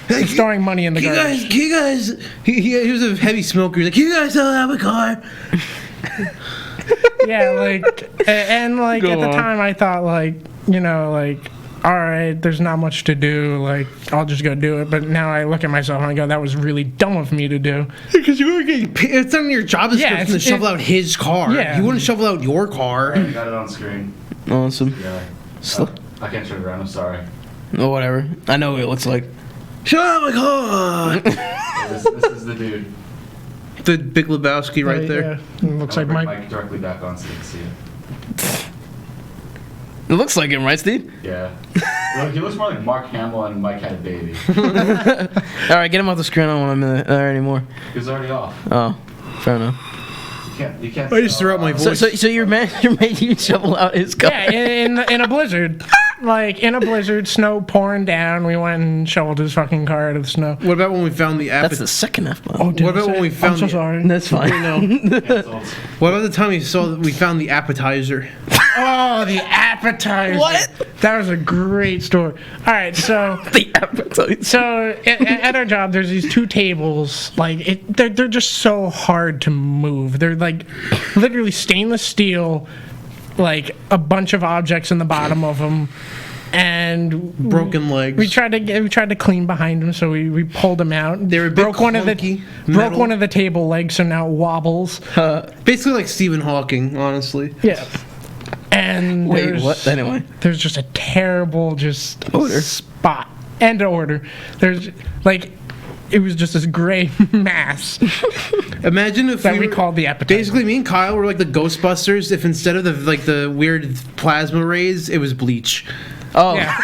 is throwing money in the garbage. Can you guys, he was a heavy smoker. He's like, can you guys still have a car? Yeah, like, and like Go at the on. time I thought like, you know, like, all right, there's not much to do, like, I'll just go do it. But now I look at myself and I go, that was really dumb of me to do. Because you were getting paid. It's on your job description to shovel out his car. Yeah. You wouldn't shovel out your car. You got it on screen. Awesome. Yeah. Sl- I can't turn it around, I'm sorry. Oh, whatever. I know what it looks like. Shut up, my car! This is the dude. The Big Lebowski right there. Yeah, it looks I'll like bring Mike. directly back on so you can see it. It looks like him, right, Steve? Yeah. Well, he looks more like Mark Hamill and Mike had a baby. All right, get him off the screen. I don't want him in there anymore. He was already off. Oh, fair enough. You can't I just threw out my voice. So you're making you shovel out his car. Yeah, in a blizzard. Like, in a blizzard, snow pouring down, we went and shoveled his fucking car out of the snow. What about when we found the That's appet- the second F-bomb. Did What I about say when we it? found I'm so the- sorry. That's fine. Canceled. What about the time we found the appetizer? Oh, the appetizer. What? That was a great story. All right, so The appetite. so at our job, there's these two tables. Like, they're just so hard to move. They're like literally stainless steel, like a bunch of objects in the bottom of them, and Broken legs. we tried to clean behind them, so we pulled them out. They were a bit broke one clunky, broke metal. one of the table legs, so now it wobbles. Basically like Stephen Hawking, honestly. Yeah. And Wait, there's- what? Anyway. there's just a terrible Odor. spot and order. There's like it was just this gray mass Imagine if that we were- called the appetizer. Basically, me and Kyle were like the Ghostbusters. If instead of the weird plasma rays, it was bleach. Oh, Yeah.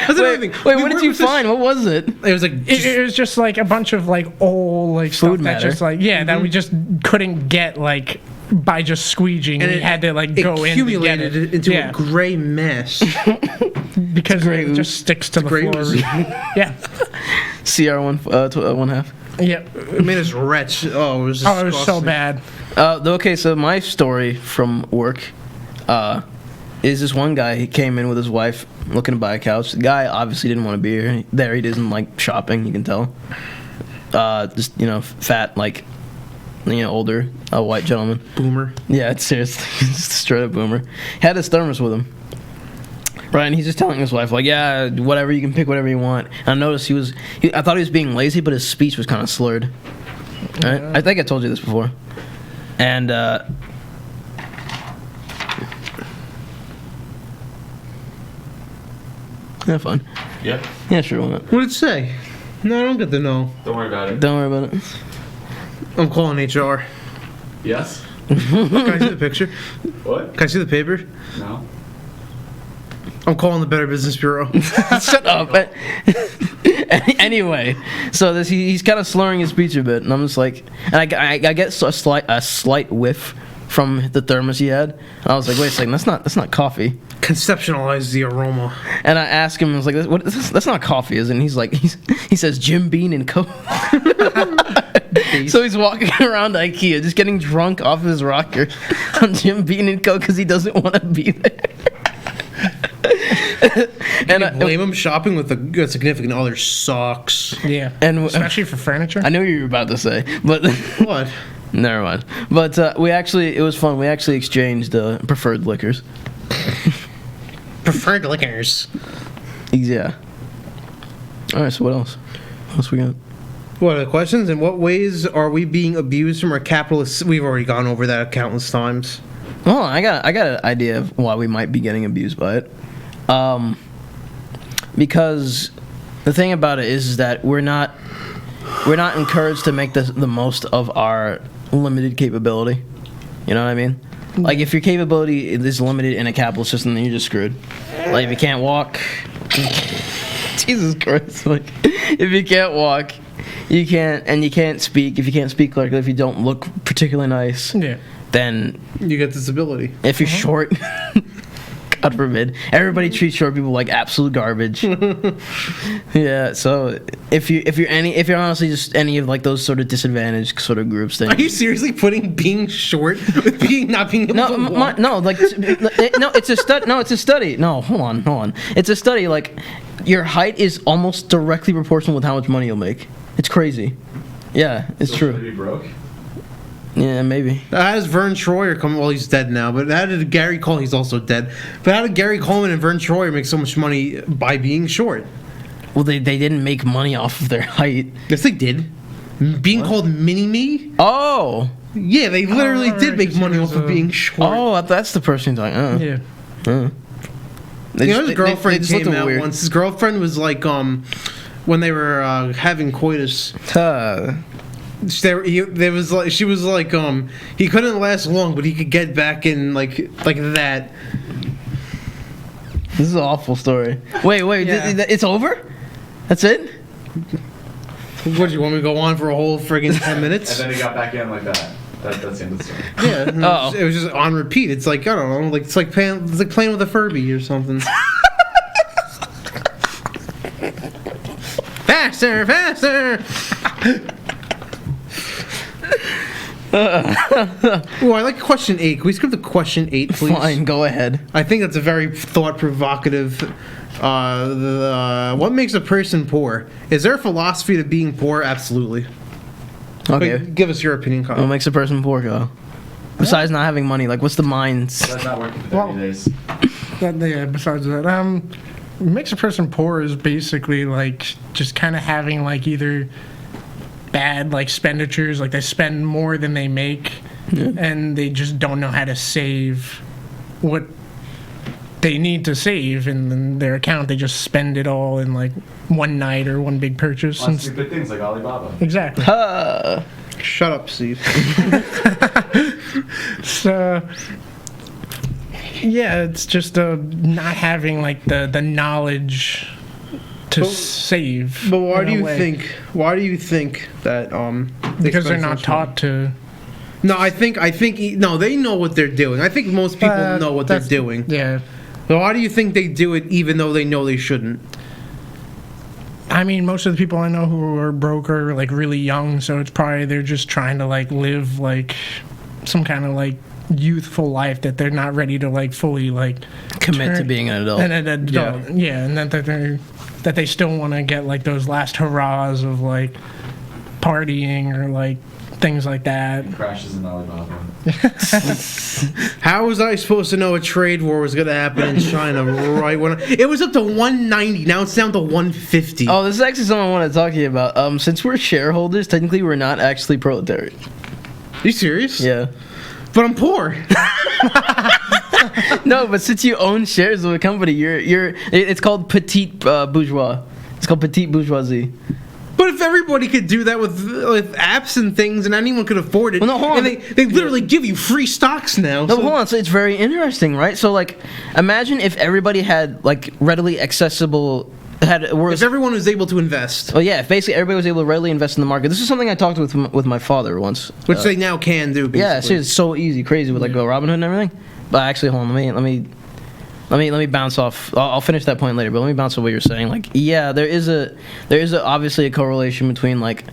That's another thing. wait, We what did worked you with this- find? What was it? It was like It was just like a bunch of like old like stuff Food that matter. just like that we just couldn't get like by just squeegeing. and We had to like go in to get accumulated it. into Yeah, a gray mess. because gray it ooze. just sticks to the gray floor. ooze. Yeah, CR one half. yeah. It made us wretch. Oh, it was Oh, it was so disgusting. bad. Okay, so my story from work is this one guy. He came in with his wife looking to buy a couch. The guy obviously didn't want to be there. He doesn't like shopping. You can tell. Just fat, like older white gentleman. Boomer. Yeah, it's seriously just a straight up boomer. He had his thermos with him. Right, and he's just telling his wife, like, yeah, whatever, you can pick whatever you want. And I noticed I thought he was being lazy, but his speech was kind of slurred. Right? I think I told you this before. And, yeah, fun. Yep. Yeah, sure, why not? What did it say? No, I don't get to know. Don't worry about it. Don't worry about it. I'm calling HR. Yes? Can I see the picture? What? Can I see the paper? No? I'm calling the Better Business Bureau. Shut up. Anyway, so he's kind of slurring his speech a bit, and I'm just like, and I get a slight whiff from the thermos he had. And I was like, wait a second, that's not coffee. Conceptualize the aroma. And I asked him, I was like, that's not coffee, is it? And he's like, he says Jim Beam and Coke. So he's walking around IKEA, just getting drunk off his rocker on Jim Beam and Coke because he doesn't want to be there. And I blame him. Shopping with a significant other sucks. Yeah, And especially for furniture. I know what you were about to say, but What? never mind. But it was fun. We actually exchanged preferred liquors. Preferred liquors. Yeah. All right. So what else? What else we got? What are the questions? In what ways are we being abused from our capitalists? We've already gone over that countless times. Well, I got an idea of why we might be getting abused by it. Because the thing about it is that we're not encouraged to make the most of our limited capability. You know what I mean? Like, if your capability is limited in a capitalist system, then you're just screwed. Like, if you can't walk, Jesus Christ! Like, if you can't walk, you can't speak. If you can't speak correctly, if you don't look particularly nice, Yeah. then You get disability. if you're short, God forbid, everybody treats short people like absolute garbage. Yeah, so if you're honestly just any of like those sort of disadvantaged sort of groups, then Are you seriously putting being short with being not being able to walk? it's a study. No, it's a study. No, hold on. It's a study. Like, your height is almost directly proportional with how much money you'll make. It's crazy. Yeah, it's So should true. we be broke? Yeah, maybe. How does Vern Troyer come? Well, he's dead now. But how did Gary Coleman? He's also dead. But how did Gary Coleman and Vern Troyer make so much money by being short? Well, they didn't make money off of their height. Yes, they did. Being called Mini Me. Oh. Yeah, they literally right, did make 'cause he money was, off of being short. Oh, that's the person you're talking. Yeah. They You know, just- his girlfriend they just looked came out weird. once. His girlfriend was like, when they were having coitus. There was like she was like he couldn't last long, but he could get back in like that. This is an awful story. Wait, Yeah. it's over? That's it? What do you want me to go on for a whole friggin' 10 And minutes? then he got back in like that. That's the end of the story. Yeah, Oh. it was just on repeat. It's like I don't know, like it's like playing with a Furby or something. Faster, faster! Oh, I like question 8. Can we skip to question 8, please? Fine, go ahead. I think that's a very thought-provocative. What makes a person poor? Is there a philosophy to being poor? Absolutely. Okay. But give us your opinion, Kyle. What makes a person poor, Kyle? Besides not having money, like, what's the minds? That's not working for Well- 30 days. Besides that, what makes a person poor is basically like just kind of having like either bad like expenditures, like they spend more than they make, and they just don't know how to save what they need to save, and then their account, they just spend it all in like one night or one big purchase. On And stupid things like Alibaba. exactly. Shut up, Steve. So, yeah, it's just not having like the knowledge to But- save. But why in do a you way. think? Why do you think that? They Because they're spend so not much taught money? to. No, I think no, they know what they're doing. I think most people know what they're that's- doing. Yeah. So why do you think they do it even though they know they shouldn't? I mean, most of the people I know who are broke are like really young, so it's probably they're just trying to like live like some kind of like youthful life that they're not ready to like fully like Commit to turn- being an adult. and an adult. Yeah, and that they still want to get like those last hurrahs of like partying or like things like that. Crashes in Alibaba. How was I supposed to know a trade war was going to happen in China right when it was up to 190? Now it's down to 150. Oh, this is actually something I want to talk to you about. Since we're shareholders, technically we're not actually proletariat. you serious? Yeah. But I'm poor. No, but since you own shares of a company, it's called petite bourgeois. It's called petite bourgeoisie. But if everybody could do that with apps and things, and anyone could afford it, Well, no, hold and on. they literally give you free stocks now. No, so- hold on. So it's very interesting, right? So like, imagine if everybody had like readily accessible If everyone was able to invest, Oh yeah, if basically everybody was able to readily invest in the market. This is something I talked with my father once. which they now can do. Basically. Yeah, it's so easy, crazy with like Robinhood and everything. But actually, hold on, let me bounce off. I'll finish that point later, but let me bounce off what you're saying. Like, yeah, there is obviously a correlation between like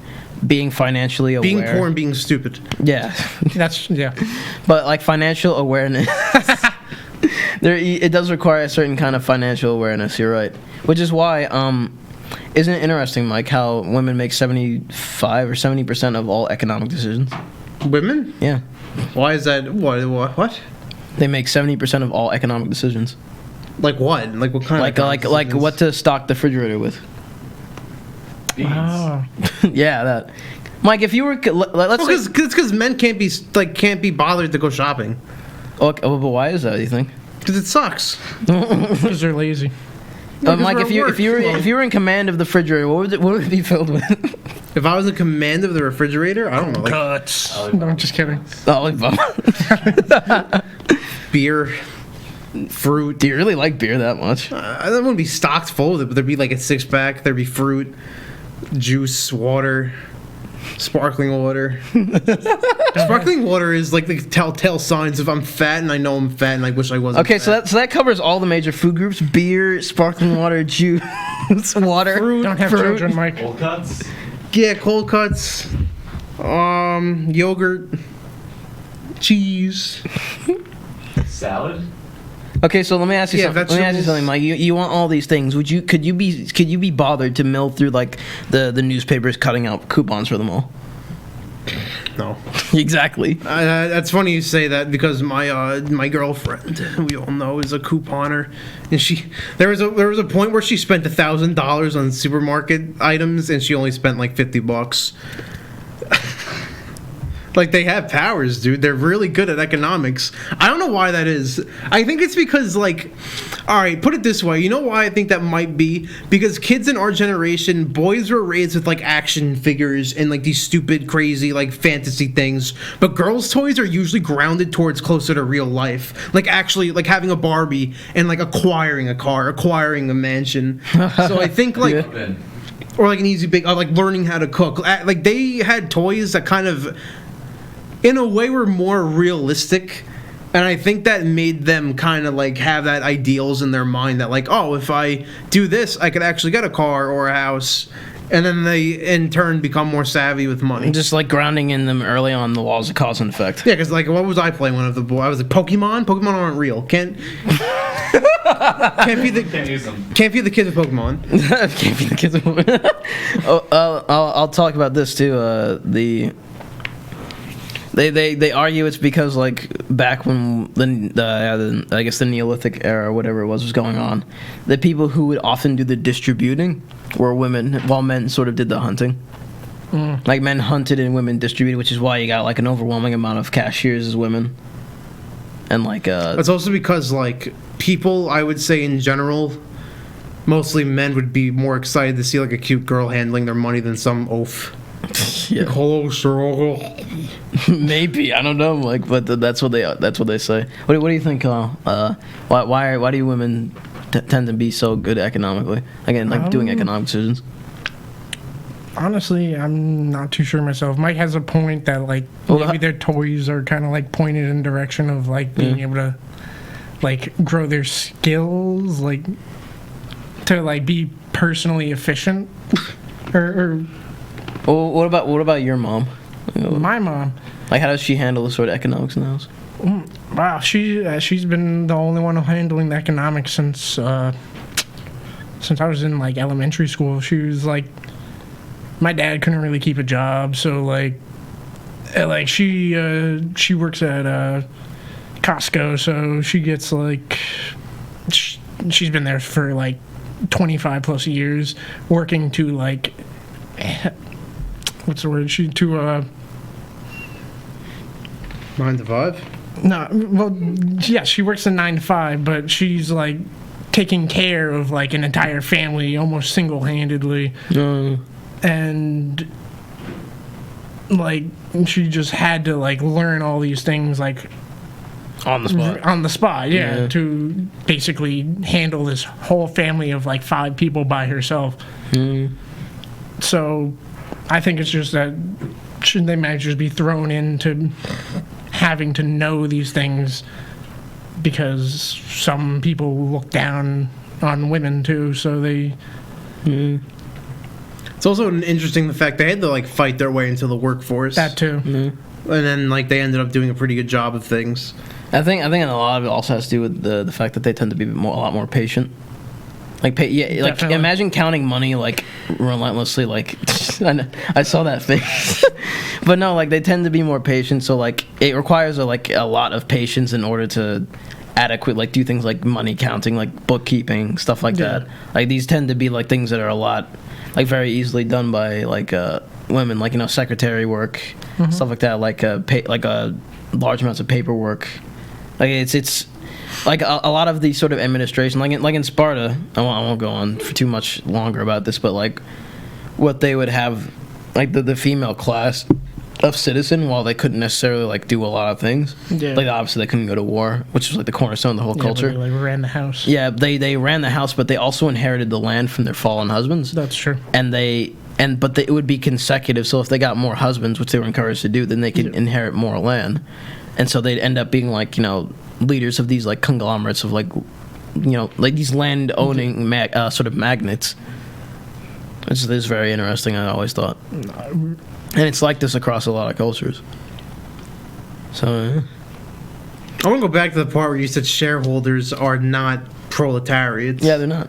being financially aware, being poor and being stupid. Yeah, Yeah. but like financial awareness. It does require a certain kind of financial awareness. You're right, which is why isn't it interesting, Mike, how women make 75 or 70% of all economic decisions? Women? Yeah, Why is that? What? they make 70% of all economic decisions. Like what? Like what kind Like of like what to stock the refrigerator with. Beans. Oh. Yeah, that. Mike, if you were let's Well, say, because men can't be bothered to go shopping okay, but why is that? Do you think? because it sucks. Because they're lazy. Mike, we're if you at if you were work. if you were in command of the refrigerator, what would it be filled with? If I was in command of the refrigerator, I don't know, like Guts. No, I'm just kidding. Oh, like, beer, fruit. do you really like beer that much? I wouldn't be stocked full of it, but there'd be like a 6-pack. There'd be fruit, juice, water, sparkling water. Sparkling water is like the telltale signs of I'm fat and I know I'm fat and I wish I wasn't. Okay, fat. so that covers all the major food groups: beer, sparkling water, juice, water. Fruit. Don't have fruit. children, Mike. Cold cuts. Yeah, cold cuts, yogurt, cheese. Salad. Okay, so let me ask you Yeah, something. Let me ask you vegetables. something, Mike. You want all these things? Could you be bothered to mill through like the newspapers cutting out coupons for them all? No. Exactly. That's funny you say that because my girlfriend, who we all know, is a couponer, and there was a point where she spent $1,000 on supermarket items, and she only spent like $50. Like, they have powers, dude. They're really good at economics. I don't know why that is. I think it's because, like, all right, put it this way. You know why I think that might be? Because kids in our generation, boys were raised with, like, action figures and, like, these stupid, crazy, like, fantasy things. But girls' toys are usually grounded towards closer to real life. Like, actually, like, having a Barbie and, like, acquiring a car, acquiring a mansion. So I think, like... Yeah. Open. Or, like, an easy big... like, learning how to cook. Like, they had toys that kind of... in a way were more realistic, and I think that made them kind of like have that ideals in their mind that like, oh, if I do this I could actually get a car or a house, and then they in turn become more savvy with money. Just like grounding in them early on the laws of cause and effect. Yeah, because like what was I playing when I was a boy? I was like Pokemon aren't real. Can't feed the kids with Pokemon. Can't be the kids. I'll talk about this too. They argue it's because like back when the I guess the Neolithic era or whatever it was going on, the people who would often do the distributing were women, while men sort of did the hunting. Like men hunted and women distributed, which is why you got like an overwhelming amount of cashiers as women. And like It's also because like people, I would say in general, mostly men would be more excited to see like a cute girl handling their money than some oaf. Yeah. Hello, sir. Maybe, I don't know, like, but that's what they say. What do you think? Why do women tend to be so good economically? Again, like doing economic decisions. Honestly, I'm not too sure myself. Mike has a point that like Well, maybe their toys are kind of like pointed in direction of like being able to like grow their skills, like to like be personally efficient. or Well, what about your mom? my mom, Like, how does she handle the sort of economics in the house? wow, she's been the only one handling the economics since I was in like elementary school. She was like, my dad couldn't really keep a job, so like she works at Costco, so she gets like she's been there for like 25 plus years, working to like what's the word? 9 to 5. No, well, yeah, she works a 9 to 5, but she's like taking care of like an entire family almost single-handedly, and like she just had to like learn all these things like On the spot. on the spot, Yeah. to basically handle this whole family of like 5 people by herself. So I think it's just that they might just be thrown into having to know these things because some people look down on women too, so they It's also interesting the fact they had to like fight their way into the workforce, that too. and then like they ended up doing a pretty good job of things. I think a lot of it also has to do with the fact that they tend to be a lot more patient. Like, like Definitely. imagine counting money like relentlessly. Like, I saw that face, but no, like they tend to be more patient. So like it requires a lot of patience in order to adequate like do things like money counting, like bookkeeping, stuff like Yeah. that. Like these tend to be like things that are a lot like very easily done by like women, like secretary work, stuff like that, like large amounts of paperwork. Like it's like a lot of the sort of administration, like in Sparta. I won't go on for too much longer about this, but like what they would have, like the female class of citizen, while they couldn't necessarily like do a lot of things. Yeah. Like obviously they couldn't go to war, which was like the cornerstone of the whole Yeah, culture. but they, like ran the house. Yeah, they ran the house, but they also inherited the land from their fallen husbands. That's true. And it would be consecutive. So if they got more husbands, which they were encouraged to do, then they could inherit more land. And so they'd end up being like leaders of these like conglomerates of like like these land owning sort of magnates. This is very interesting. I always thought, and it's like this across a lot of cultures. So. I want to go back to the part where you said shareholders are not proletariats. Yeah, they're not.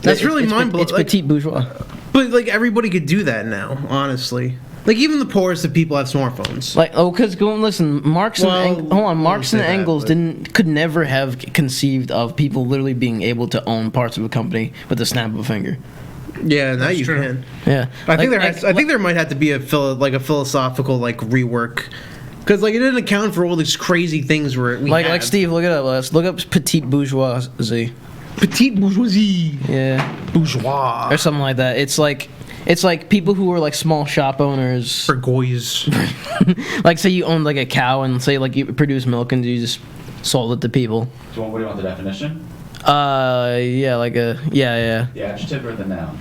That's really it's mind-blowing. It's petite bourgeois. But like everybody could do that now, honestly. Like even the poorest of people have smartphones. Like, because listen, Marx and Marx and say that, Engels but- could never have conceived of people literally being able to own parts of a company with the snap of a finger. Yeah, now you true. can. Yeah, I think there might have to be a philosophical like rework, because like it didn't account for all these crazy things where we like have. Steve, look it up. Let's look up petite bourgeoisie. Petite bourgeoisie, Yeah, bourgeois, or something like that. It's like people who are like small shop owners. bourgeois. Like say you owned like a cow and say like you produce milk and you just sold it to people. What do you want the definition? Yeah, like yeah. The adjective or the noun?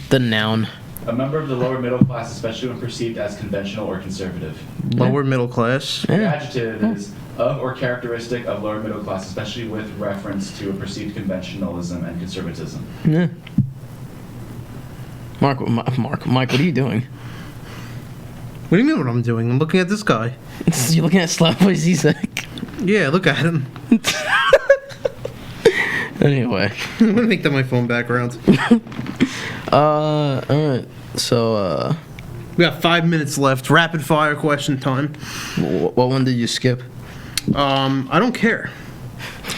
The noun. A member of the lower middle class, especially when perceived as conventional or conservative. Lower middle class. The Yeah. adjective is of or characteristic of lower middle class, especially with reference to a perceived conventionalism and conservatism. Yeah. Mark, what are you doing? What do you mean what I'm doing? I'm looking at this guy. You're looking at Slavoj Zizek. Yeah, look at him. Anyway, I'm gonna make that my phone background. all right. So, We got 5 minutes left. Rapid fire question time. what one did you skip? I don't care.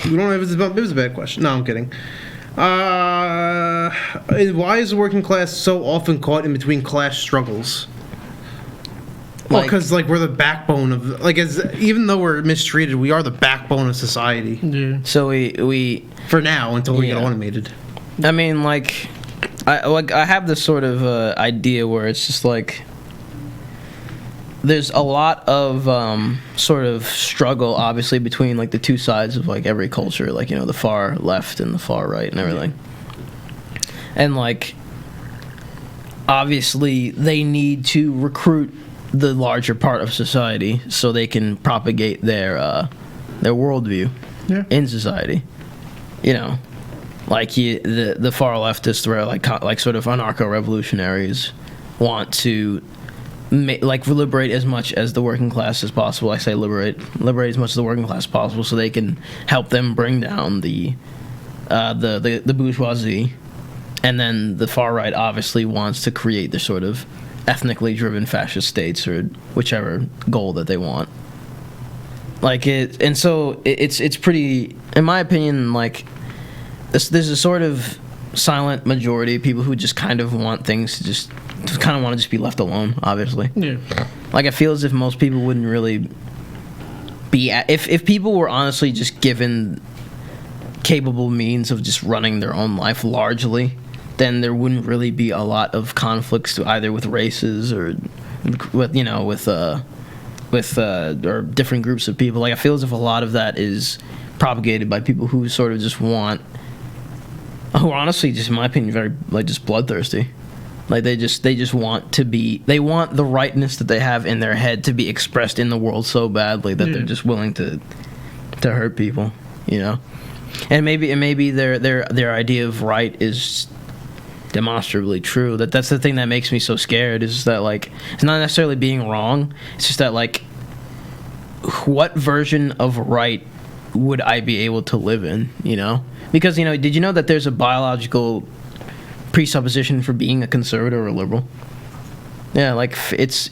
We don't have. It was a bad question. No, I'm kidding. Why is the working class so often caught in between class struggles? Well, Like, because like we're the backbone of like as even though we're mistreated, we are the backbone of society Yeah. so we for now until we get Yeah. automated. I mean, I have this sort of idea where it's just like there's a lot of sort of struggle, obviously, between like the two sides of like every culture, like the far left and the far right and everything. And like, obviously, they need to recruit the larger part of society so they can propagate their worldview Yeah. in society. Like the far leftists, where like sort of anarcho-revolutionaries, want to liberate as much as the working class as possible. I say liberate as much as the working class as possible, so they can help them bring down the bourgeoisie. And then the far right obviously wants to create the sort of ethnically driven fascist states or whichever goal that they want. It's pretty, in my opinion, like there's a sort of silent majority of people who just kind of want things to just kind of want to just be left alone, obviously. Yeah. Like, I feel as if most people wouldn't really be if people were honestly just given capable means of just running their own life largely, then there wouldn't really be a lot of conflicts either with races or with or different groups of people. Like, I feel as if a lot of that is propagated by people who sort of just want, who are honestly, just in my opinion, very like just bloodthirsty. Like they just want to be, they want the rightness that they have in their head to be expressed in the world so badly that they're just willing to hurt people, And maybe their idea of right is demonstrably true. That's the thing that makes me so scared, is that like it's not necessarily being wrong. It's just that like, what version of right would I be able to live in? Because did you know that there's a biological presupposition for being a conservative or a liberal? Yeah, like it's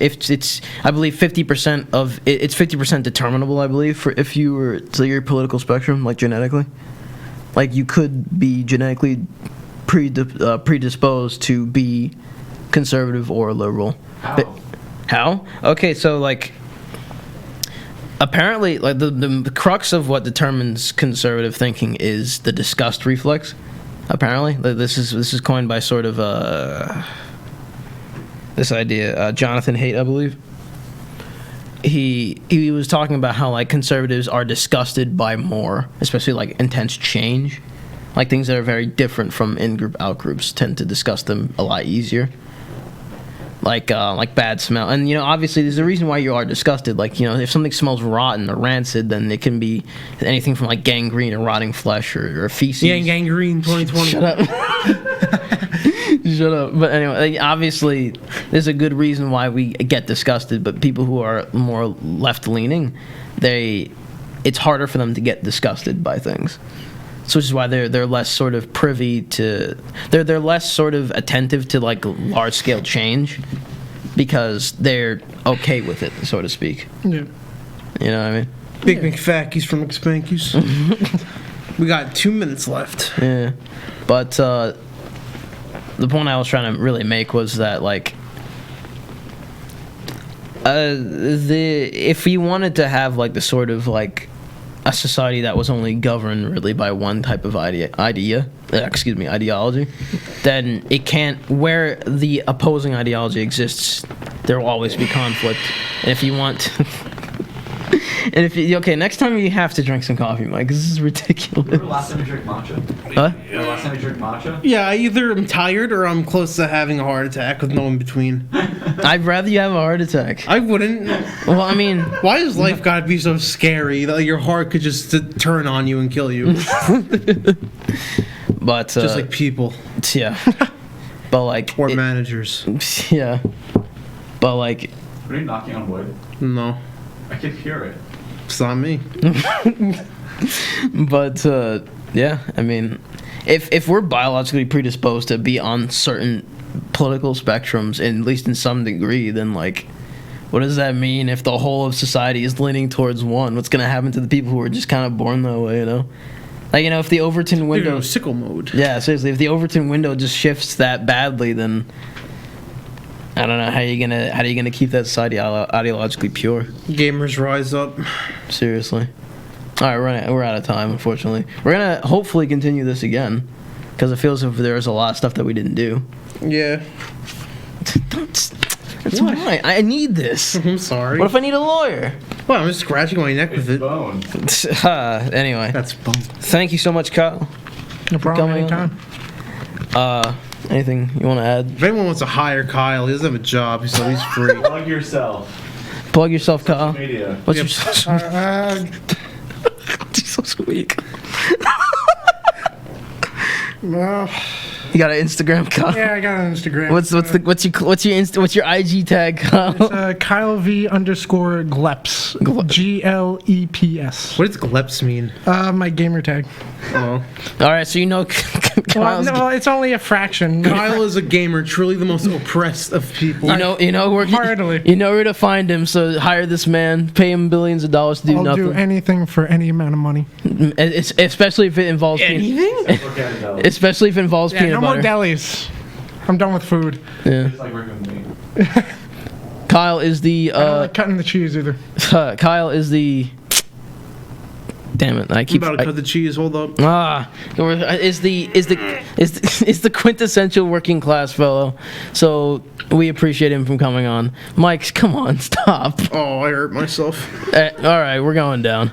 I believe 50% of it's 50% determinable, I believe, for if you were to your political spectrum, like genetically. Like you could be genetically predisposed to be conservative or liberal. How? Okay, so like apparently like the crux of what determines conservative thinking is the disgust reflex. Apparently, this is coined by sort of this idea, Jonathan Haidt, I believe. He was talking about how like conservatives are disgusted by more, especially like intense change, like things that are very different from in-group out-groups tend to disgust them a lot easier. Like bad smell, and obviously there's a reason why you are disgusted. Like if something smells rotten or rancid, then it can be anything from like gangrene or rotting flesh or feces. Yeah, gangrene 2020. Shut up. Shut up. But anyway, like, obviously there's a good reason why we get disgusted. But people who are more left-leaning, it's harder for them to get disgusted by things. So which is why they're less sort of privy to, they're less sort of attentive to like large scale change, because they're okay with it, so to speak. Yeah. You know what I mean? Big McFackies from McSpankies. We got 2 minutes left. Yeah. But the point I was trying to really make was that like if you wanted to have like the sort of like a society that was only governed really by one type of ideology, then it can't, where the opposing ideology exists, there will always be conflict. And if you want okay, next time you have to drink some coffee, Mike, this is ridiculous. Remember last time you drank matcha? Huh? Last time you drank matcha? Yeah, either I'm tired or I'm close to having a heart attack with no in between. I'd rather you have a heart attack. I wouldn't. Well, I mean, Why does life gotta be so scary that your heart could just turn on you and kill you? but Just like people yeah. But like or managers. yeah. But like Are you knocking on wood? No, I can hear it. it's not me. But yeah, I mean, if we're biologically predisposed to be on certain political spectrums, at least in some degree, then like, what does that mean if the whole of society is leaning towards one? What's gonna happen to the people who are just kind of born that way? Like if the Overton window, Sickle mode. yeah, seriously, if the Overton window just shifts that badly, then I I don't know how you gonna keep that side ideologically pure. Gamers rise up. Seriously. All right, we're out of time. Unfortunately, we're gonna hopefully continue this again because it feels as if there's a lot of stuff that we didn't do. Yeah. That's why I need this. I'm sorry. What if I need a lawyer? Well, I'm just scratching my neck with It's it. bone. Anyway, That's bum. thank you so much, Kyle. No problem. coming on. Anytime. Anything you want to add? If anyone wants to hire Kyle, he doesn't have a job, so he's free. Plug yourself. Plug yourself, Kyle. Media. What's Yep. your social social week? Well, You got an Instagram, Kyle? yeah, I got an Instagram. What's your IG tag, Kyle? Kyle V _ Gleps. GLEPS. What does Gleps mean? My gamer tag. Oh. All right, so you know Well, Kyle's. no, it's only a fraction. Kyle is a gamer, truly the most oppressed of people. You know where Hardly. you know where to find him. So hire this man, pay him billions of dollars to do I'll nothing. do anything for any amount of money. Especially if it involves Anything? Look at it though. especially if it involves Yeah, peanut no more butter. delis. I'm done with food. Yeah. It's like working with me. Kyle is the I don't like cutting the cheese either. Kyle is the. Damn it! I I'm keep. about to cut the cheese. Hold up. Is the quintessential working class fellow. So we appreciate him from coming on. Mike, come on, stop. Oh, I hurt myself. All right, we're going down.